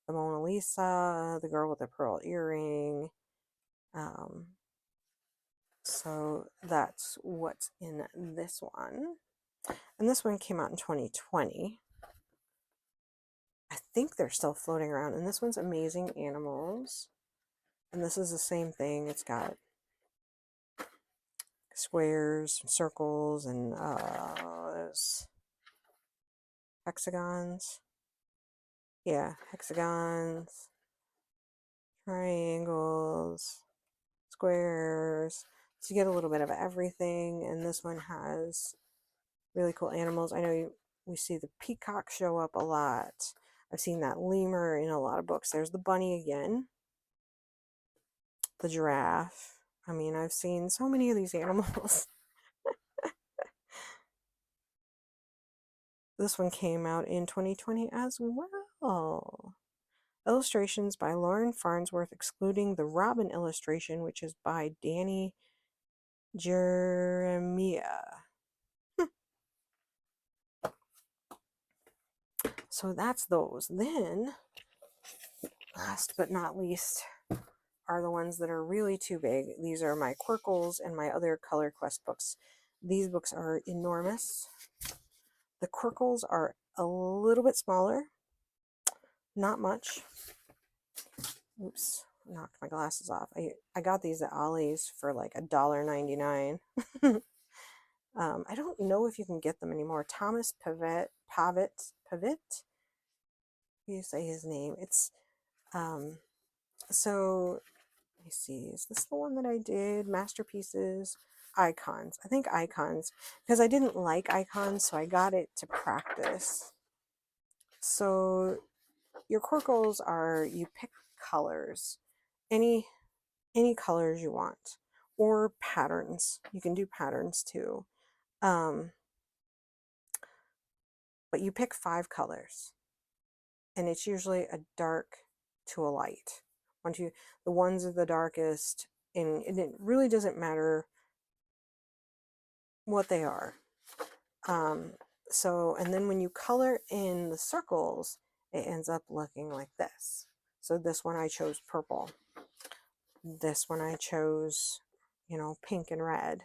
The Mona Lisa, the girl with the pearl earring. So that's what's in this one. And this one came out in 2020. I think they're still floating around. And this one's Amazing Animals. And this is the same thing. It's got squares, circles, and hexagons. Yeah, hexagons, triangles, squares. So you get a little bit of everything. And this one has really cool animals. I know we see the peacock show up a lot. I've seen that lemur in a lot of books. There's the bunny again. The giraffe. I mean, I've seen so many of these animals. This one came out in 2020 as well. Illustrations by Lauren Farnsworth, excluding the Robin illustration, which is by Danny Jeremiah. So that's those. Then, last but not least, are the ones that are really too big. These are my Querkles and my other Color Quest books. These books are enormous. The Querkles are a little bit smaller. Not much. Oops, knocked my glasses off. I got these at Ollie's for like $1.99. I don't know if you can get them anymore. Thomas Pavitt. You say his name. It's so let me see. Is this the one that I did? Masterpieces, Icons. I think Icons, because I didn't like Icons, so I got it to practice. So your Querkles are, you pick colors, any colors you want, or patterns. You can do patterns too. But you pick 5 colors, and it's usually a dark to a light. The ones are the darkest, and it really doesn't matter what they are. So, and then when you color in the circles, it ends up looking like this. So this one I chose purple. This one I chose, you know, pink and red.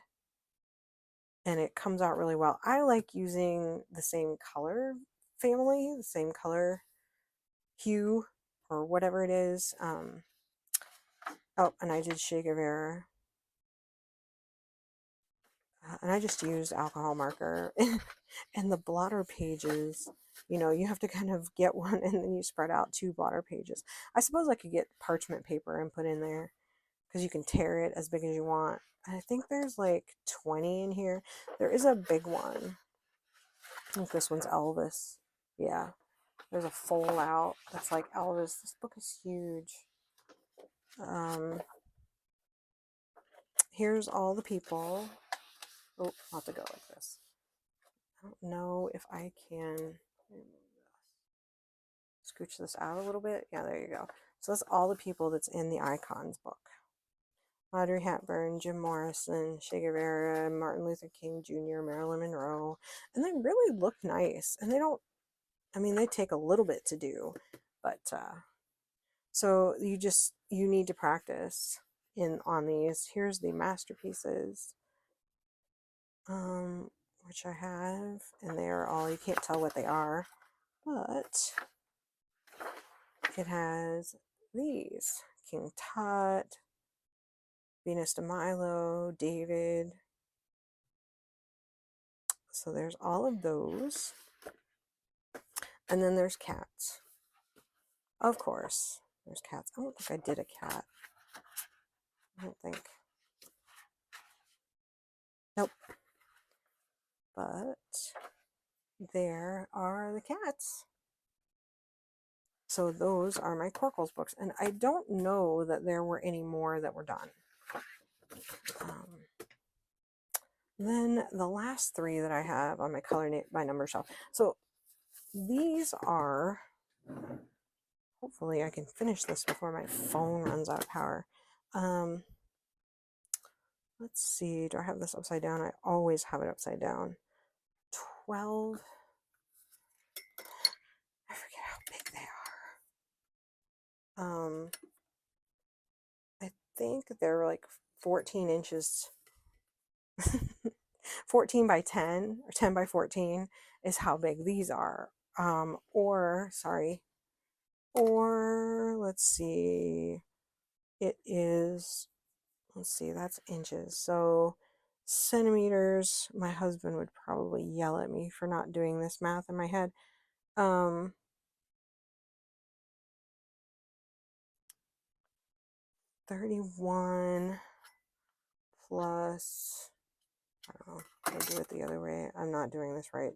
And it comes out really well. I like using the same color family, the same color hue, or whatever it is. Oh, and I did Shea Guevara. And I just used alcohol marker. And the blotter pages, you know, you have to kind of get one and then you spread out 2 blotter pages. I suppose I could get parchment paper and put in there, because you can tear it as big as you want. I think there's like 20 in here. There is a big one. I think this one's Elvis. Yeah. There's a fold out that's like Elvis. This book is huge. Here's all the people. Oh, I'll have to go like this. don't know if I can scooch this out a little bit. Yeah, there you go. So that's all the people that's in the icons book. Audrey Hepburn, Jim Morrison, Che Guevara, Martin Luther King Jr., Marilyn Monroe. And they really look nice. And they don't, I mean, they take a little bit to do. But, so you need to practice on these. Here's the masterpieces, which I have. And they are all, you can't tell what they are. But it has these. King Tut, Venus de Milo, David. So there's all of those. And then there's cats. Of course, there's cats. I don't think I did a cat. I don't think. Nope. But there are the cats. So those are my Querkles books. And I don't know that there were any more that were done. Then the last three that I have on my color by number shelf. So these are, hopefully I can finish this before my phone runs out of power. Let's see, do I have this upside down? I always have it upside down. 12, I forget how big they are. I think they're like 14 inches. 14 by 10 or 10 by 14 is how big these are. Or let's see, it is, let's see, that's inches. So centimeters, my husband would probably yell at me for not doing this math in my head. 31 plus, I don't know, I'll do it the other way. I'm not doing this right.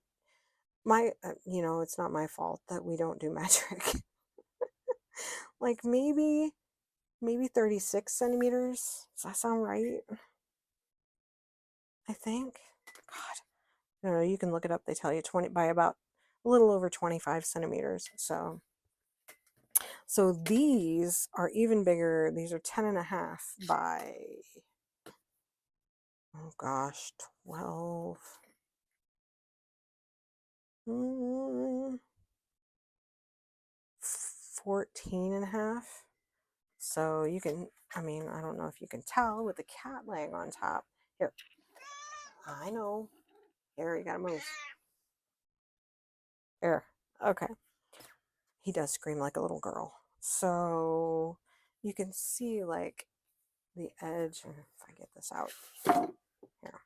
It's not my fault that we don't do metric. Like maybe 36 centimeters. Does that sound right? I think. God, I don't know. You can look it up. They tell you 20 by about a little over 25 centimeters. So these are even bigger. These are 10 and a half by, oh gosh, 12. 14 and a half. So you can, I mean, I don't know if you can tell with the cat laying on top. Here. I know. Here, you gotta move. There. Okay. He does scream like a little girl. So you can see like the edge. If I get this out. Here.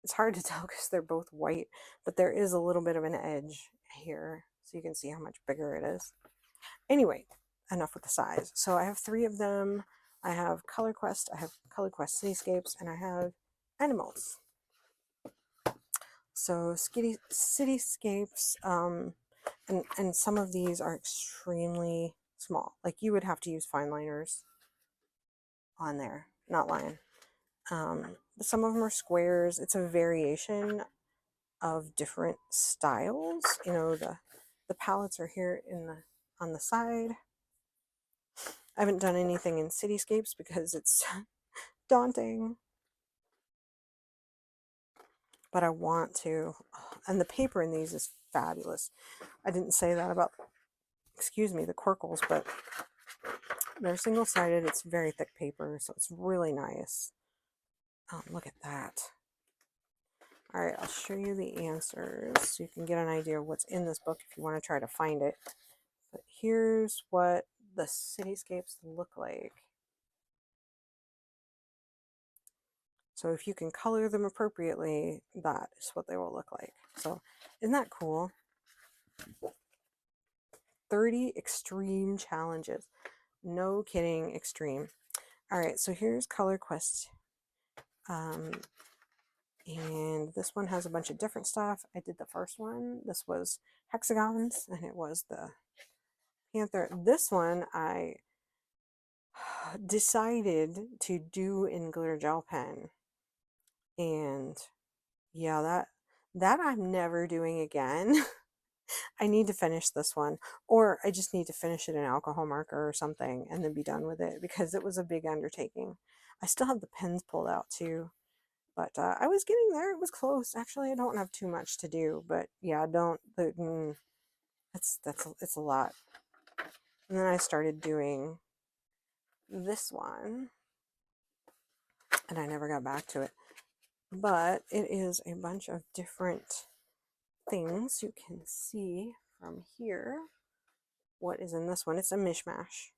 It's hard to tell because they're both white, but there is a little bit of an edge here. So you can see how much bigger it is. Anyway, enough with the size. So I have three of them. I have Color Quest, I have Color Quest Cityscapes, and I have Animals. So Cityscapes, and some of these are extremely small. Like you would have to use fine liners on there, not lying. But some of them are squares. It's a variation of different styles. You know, the palettes are here on the side. I haven't done anything in Cityscapes because it's daunting. But I want to. And the paper in these is fabulous. I didn't say that about, excuse me, the Querkles, but they're single-sided. It's very thick paper, so it's really nice. Look at that. All right, I'll show you the answers so you can get an idea of what's in this book if you want to try to find it. But here's what the cityscapes look like. So if you can color them appropriately, that is what they will look like. So isn't that cool? 30 extreme challenges. No kidding, extreme. All right, so here's Color Quest. And this one has a bunch of different stuff. I did the first one. This was hexagons, and it was the panther. This one I decided to do in glitter gel pen. And yeah, That I'm never doing again. I need to finish this one, or I just need to finish it in alcohol marker or something and then be done with it because it was a big undertaking. I still have the pens pulled out too, but I was getting there. It was close. Actually, I don't have too much to do, but yeah, it's a lot. And then I started doing this one, and I never got back to it. But it is a bunch of different things. You can see from here what is in this one. It's a mishmash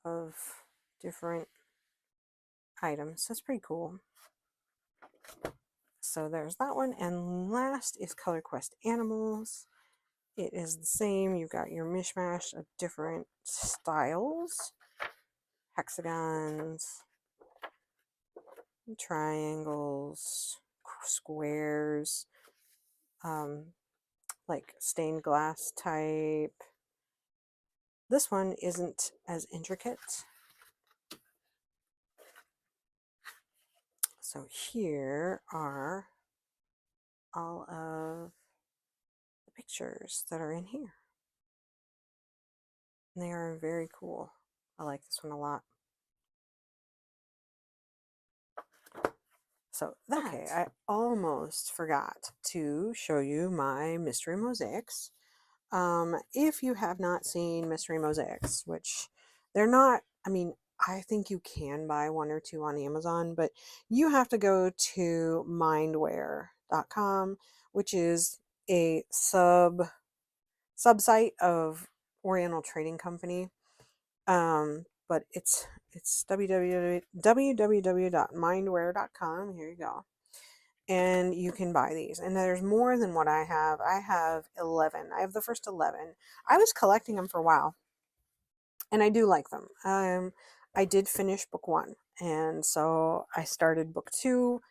of different items. That's pretty cool. So there's that one. And last is Color Quest Animals. It is the same. You've got your mishmash of different styles, hexagons, triangles, squares, like stained glass type. This one isn't as intricate. So here are all of the pictures that are in here. And they are very cool. I like this one a lot. So okay, I almost forgot to show you my mystery mosaics. If you have not seen mystery mosaics, which they're not, I mean, I think you can buy one or two on Amazon, but you have to go to mindware.com, which is a sub-site of Oriental Trading Company. But it's www.mindware.com. Here you go. And you can buy these. And there's more than what I have. I have 11. I have the first 11. I was collecting them for a while, and I do like them. I did finish book 1, and so I started book 2.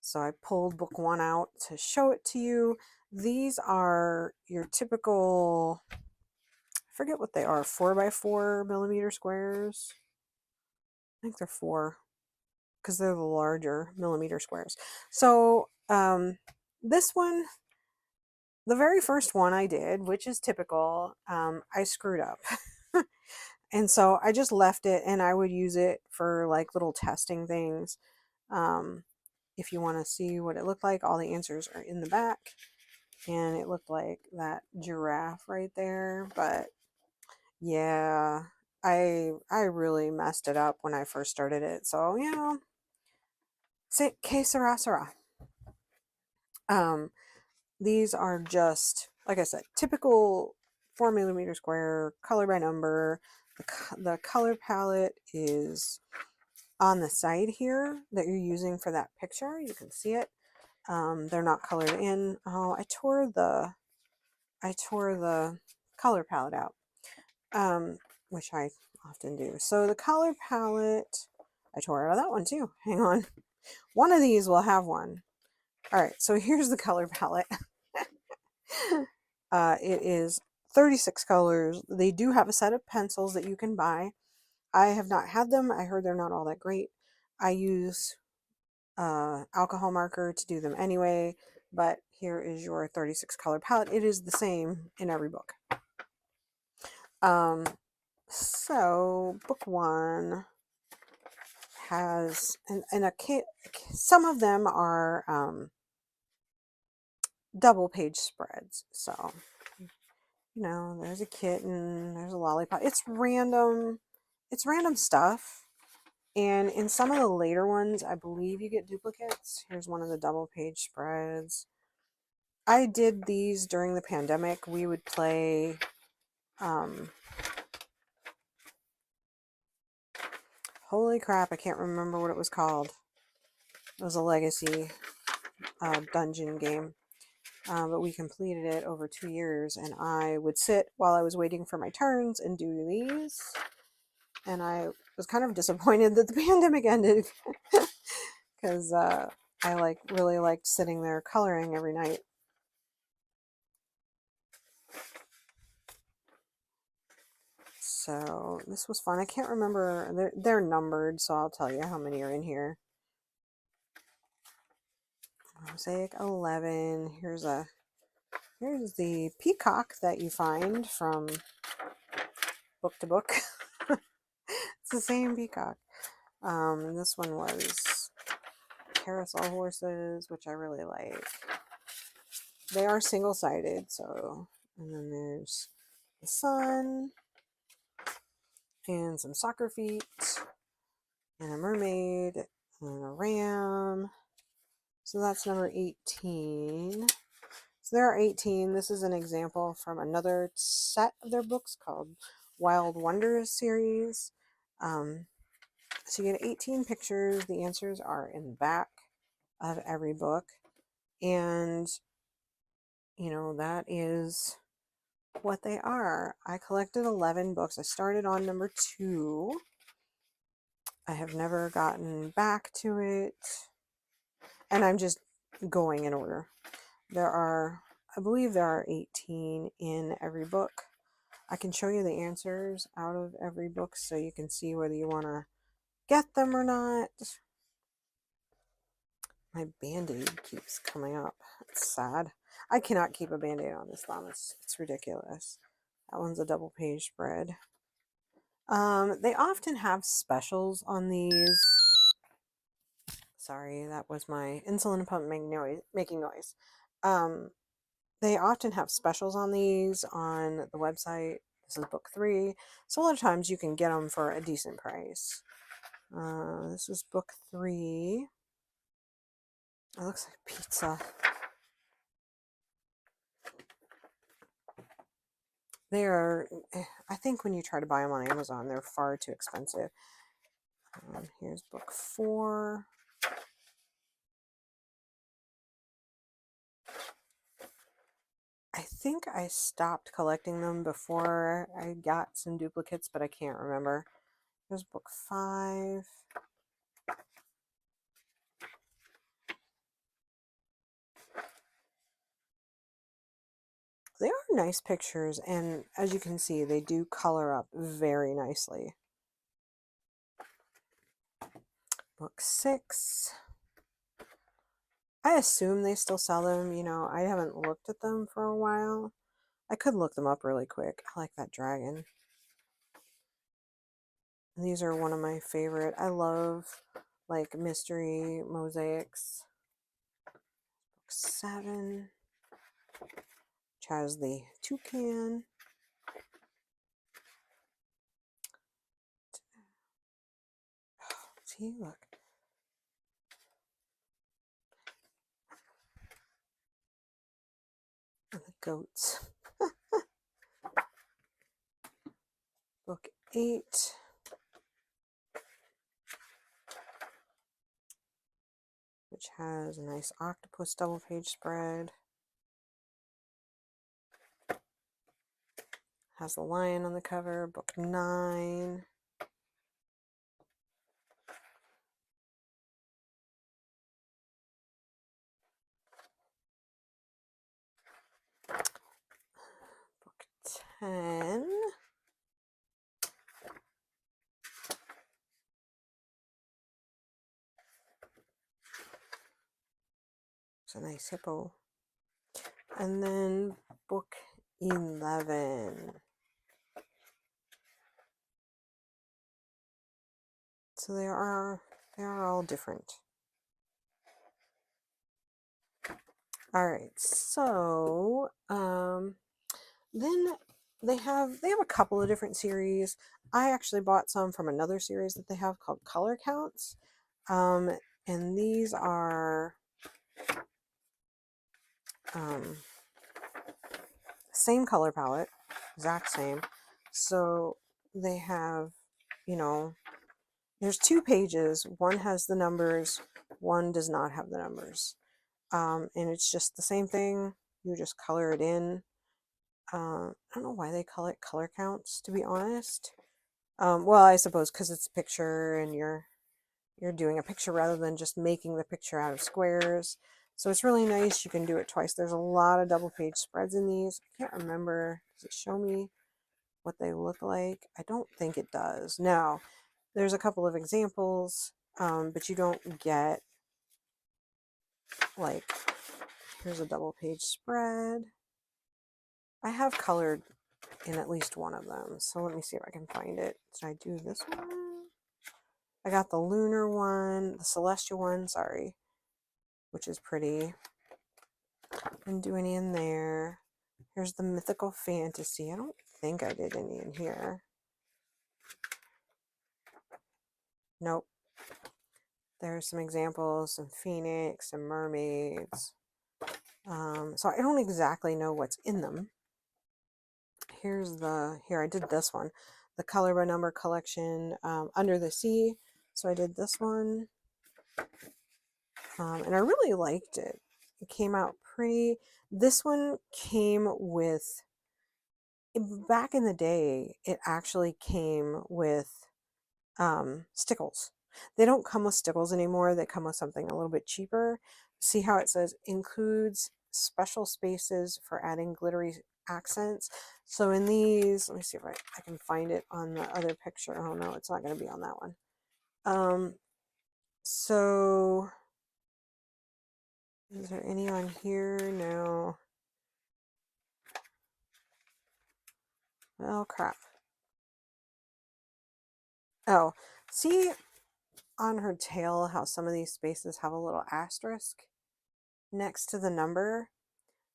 So I pulled book 1 out to show it to you. These are your typical, I forget what they are, 4x4 millimeter squares. I think they're 4, because they're the larger millimeter squares. So this one, the very first one I did, which is typical, I screwed up. And so I just left it, and I would use it for like little testing things. If you want to see what it looked like, all the answers are in the back. And it looked like that giraffe right there. But yeah, I really messed it up when I first started it. So, you know, que sera, sera. These are just, like I said, typical 4mm square, color by number. The color palette is on the side here that you're using for that picture. You can see it. They're not colored in. Oh, I tore the color palette out, which I often do. So the color palette, I tore out of that one too. Hang on. One of these will have one. All right, so here's the color palette. It is 36 colors. They do have a set of pencils that you can buy. I have not had them. I heard they're not all that great. I use alcohol marker to do them anyway, but here is your 36 color palette. It is the same in every book. So book 1 has, and a kit, some of them are double page spreads. So, you know, there's a kitten, there's a lollipop. It's random stuff. And in some of the later ones, I believe you get duplicates. Here's one of the double page spreads. I did these during the pandemic. We would play holy crap, I can't remember what it was called. It was a legacy dungeon game. But we completed it over 2 years, and I would sit while I was waiting for my turns and do these. And I was kind of disappointed that the pandemic ended because I really liked sitting there coloring every night. So this was fun. I can't remember. They're numbered, so I'll tell you how many are in here. Mosaic 11. Here's the peacock that you find from book to book. It's the same peacock. This one was carousel horses, which I really like. They are single-sided, so, and then there's the sun and some soccer feet and a mermaid and a ram. So that's number 18. So there are 18. This is an example from another set of their books called Wild Wonders series. So you get 18 pictures. The answers are in the back of every book. And, you know, that is what they are. I collected 11 books. I started on number 2. I have never gotten back to it. And I'm just going in order. I believe there are 18 in every book. I can show you the answers out of every book so you can see whether you want to get them or not. My band-aid keeps coming up. It's sad. I cannot keep a band-aid on this thumb. It's ridiculous. That one's a double page spread. They often have specials on these. Sorry, that was my insulin pump making noise. They often have specials on these on the website. This is book 3. So a lot of times you can get them for a decent price. This is book 3. It looks like pizza. They are, I think when you try to buy them on Amazon, they're far too expensive. Here's book 4. I think I stopped collecting them before I got some duplicates, but I can't remember. Here's book 5. They are nice pictures, and as you can see, they do color up very nicely. Book 6. I assume they still sell them. You know, I haven't looked at them for a while. I could look them up really quick. I like that dragon. And these are one of my favorite. I love like mystery mosaics. Book 7. Which has the toucan. See, look. And the goats. Book 8. Which has a nice octopus double page spread. Has the lion on the cover. Book 9. Book 10. It's a nice hippo. And then book 11. So they are all different. All right, so then they have a couple of different series. I actually bought some from another series that they have called Color Counts, and these are same color palette, exact same. So they have, you know, there's 2 pages. One has the numbers, one does not have the numbers. And it's just the same thing. You just color it in. I don't know why they call it color counts, to be honest. Well, I suppose because it's a picture and you're doing a picture rather than just making the picture out of squares. So it's really nice. You can do it twice. There's a lot of double page spreads in these. I can't remember. Does it show me what they look like? I don't think it does. No, there's a couple of examples, but you don't get like, here's a double page spread. I have colored in at least one of them, so let me see if I can find it. Did I do this one? I got the lunar one, the celestial one, sorry, which is pretty. Didn't do any in there. Here's the mythical fantasy. I don't think I did any in here. Nope. There's some examples, some phoenix, some mermaids. So I don't exactly know what's in them. Here I did this one, the color by number collection, Under the Sea. So I did this one, and I really liked it. It came out pretty. This one came with, back in the day, it actually came with stickles. They don't come with stickles anymore. They come with something a little bit cheaper. See how it says includes special spaces for adding glittery accents. So in these, let me see if I can find it on the other picture. Oh no, it's not going to be on that one. So is there any on here? No. Oh crap. Oh, see on her tail how some of these spaces have a little asterisk next to the number?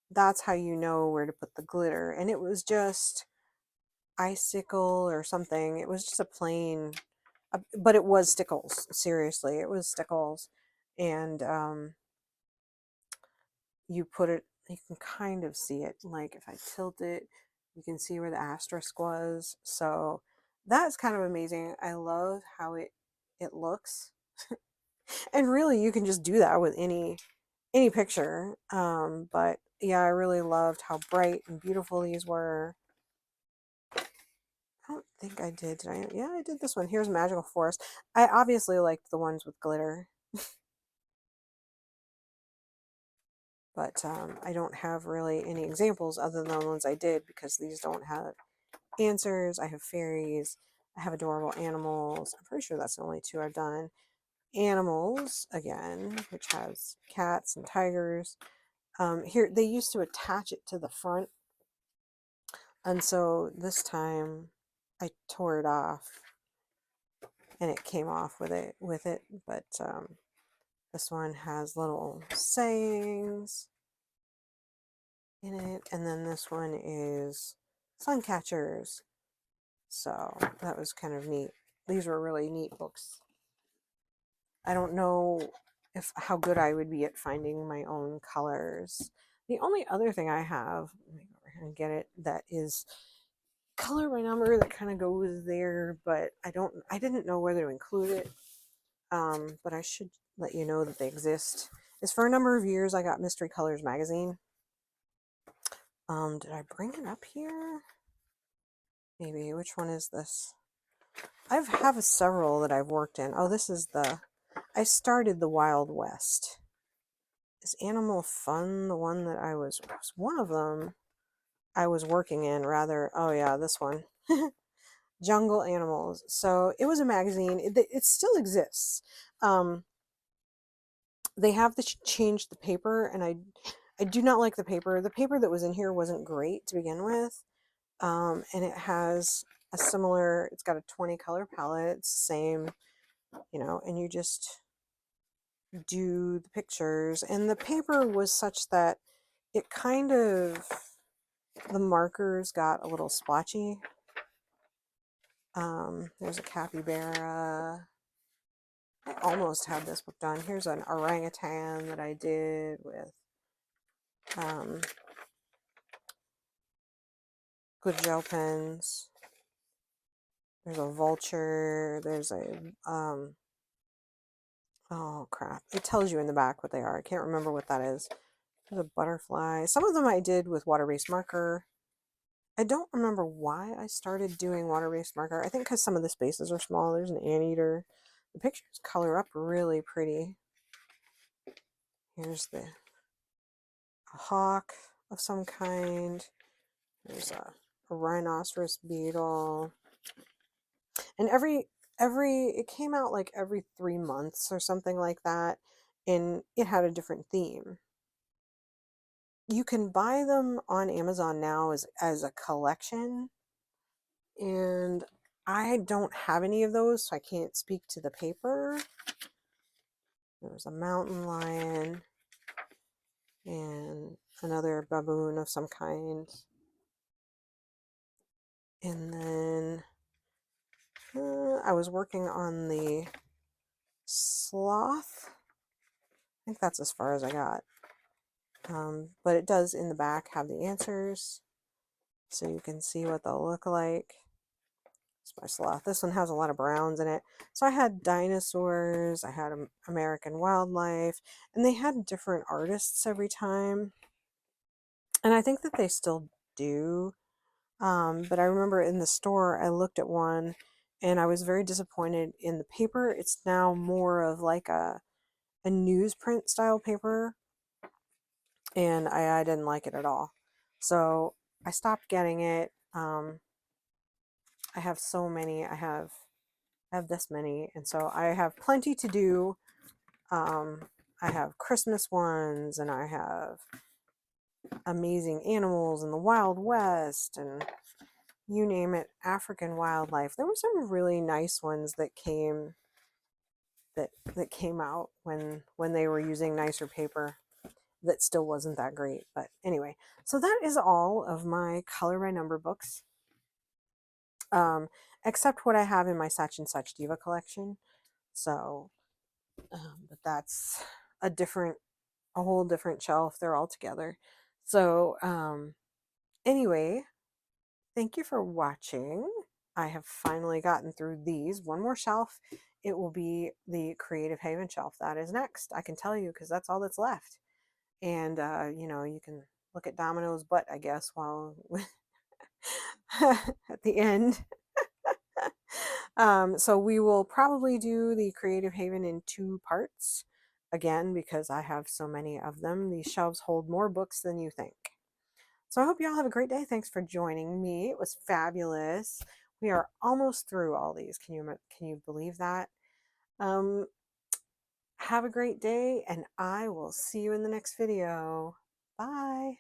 That's how you know where to put the glitter. And it was just icicle or something. It was just a plain, but it was stickles. Seriously, it was stickles. And you put it, you can kind of see it. Like if I tilt it, you can see where the asterisk was. So that's kind of amazing. I love how it looks. And really you can just do that with any picture. But yeah, I really loved how bright and beautiful these were. I don't think I did. Did I? Yeah, I did this one. Here's Magical Forest. I obviously liked the ones with glitter. But I don't have really any examples other than the ones I did because these don't have answers. I have fairies. I have adorable animals. I'm pretty sure that's the only two I've done. Animals, again, which has cats and tigers. Here, they used to attach it to the front. And so this time I tore it off and it came off with it. But this one has little sayings in it. And then this one is sun catchers. So that was kind of neat. These were really neat books. I don't know how good I would be at finding my own colors. The only other thing I have, let me go over here and get it, that is color by number that kind of goes there, but I didn't know whether to include it. But I should let you know that they exist. Is for a number of years I got Mystery Colors magazine. Did I bring it up here? Maybe. Which one is this? I have several that I've worked in. Oh, this is I started the Wild West. Is Animal Fun the one that was one of them I was working in, rather? Oh yeah, this one. Jungle Animals. So it was a magazine. It still exists. They have changed the paper, and I do not like the paper. The paper that was in here wasn't great to begin with. And it has a similar, it's got a 20 color palette. It's the same, and you just do the pictures. And the paper was such that it kind of, the markers got a little splotchy. There's a capybara. I almost had this book done. Here's an orangutan that I did with good gel pens. There's a vulture. There's a oh crap. It tells you in the back what they are. I can't remember what that is. There's a butterfly. Some of them I did with water-based marker. I don't remember why I started doing water-based marker. I think because some of the spaces are small. There's an anteater. The pictures color up really pretty. Here's a hawk of some kind. There's a rhinoceros beetle. And it came out like every 3 months or something like that. and it had a different theme. You can buy them on Amazon now as a collection, and I don't have any of those, so I can't speak to the paper. There's a mountain lion and another baboon of some kind. And then I was working on the sloth. I think that's as far as I got. But it does in the back have the answers, so you can see what they'll look like. It's my sloth. This one has a lot of browns in it. So I had dinosaurs, I had American wildlife, and they had different artists every time. And I think that they still do. But I remember in the store, I looked at one and I was very disappointed in the paper. It's now more of like a newsprint style paper, and I didn't like it at all. So I stopped getting it. I have so many. I have this many, and so I have plenty to do. I have Christmas ones, and I have amazing animals in the Wild West, and you name it, African wildlife. There were some really nice ones that came out when they were using nicer paper that still wasn't that great. But anyway, so that is all of my color by number books, except what I have in my Such and Such Diva collection. So, but that's a whole different shelf. They're all together. So, anyway, thank you for watching. I have finally gotten through these. One more shelf. It will be the Creative Haven shelf. That is next. I can tell you because that's all that's left. And, you know, you can look at Domino's butt, I guess, while at the end. So we will probably do the Creative Haven in 2 parts. Again, because I have so many of them. These shelves hold more books than you think. So I hope you all have a great day. Thanks for joining me. It was fabulous. We are almost through all these. Can you believe that? Have a great day, and I will see you in the next video. Bye.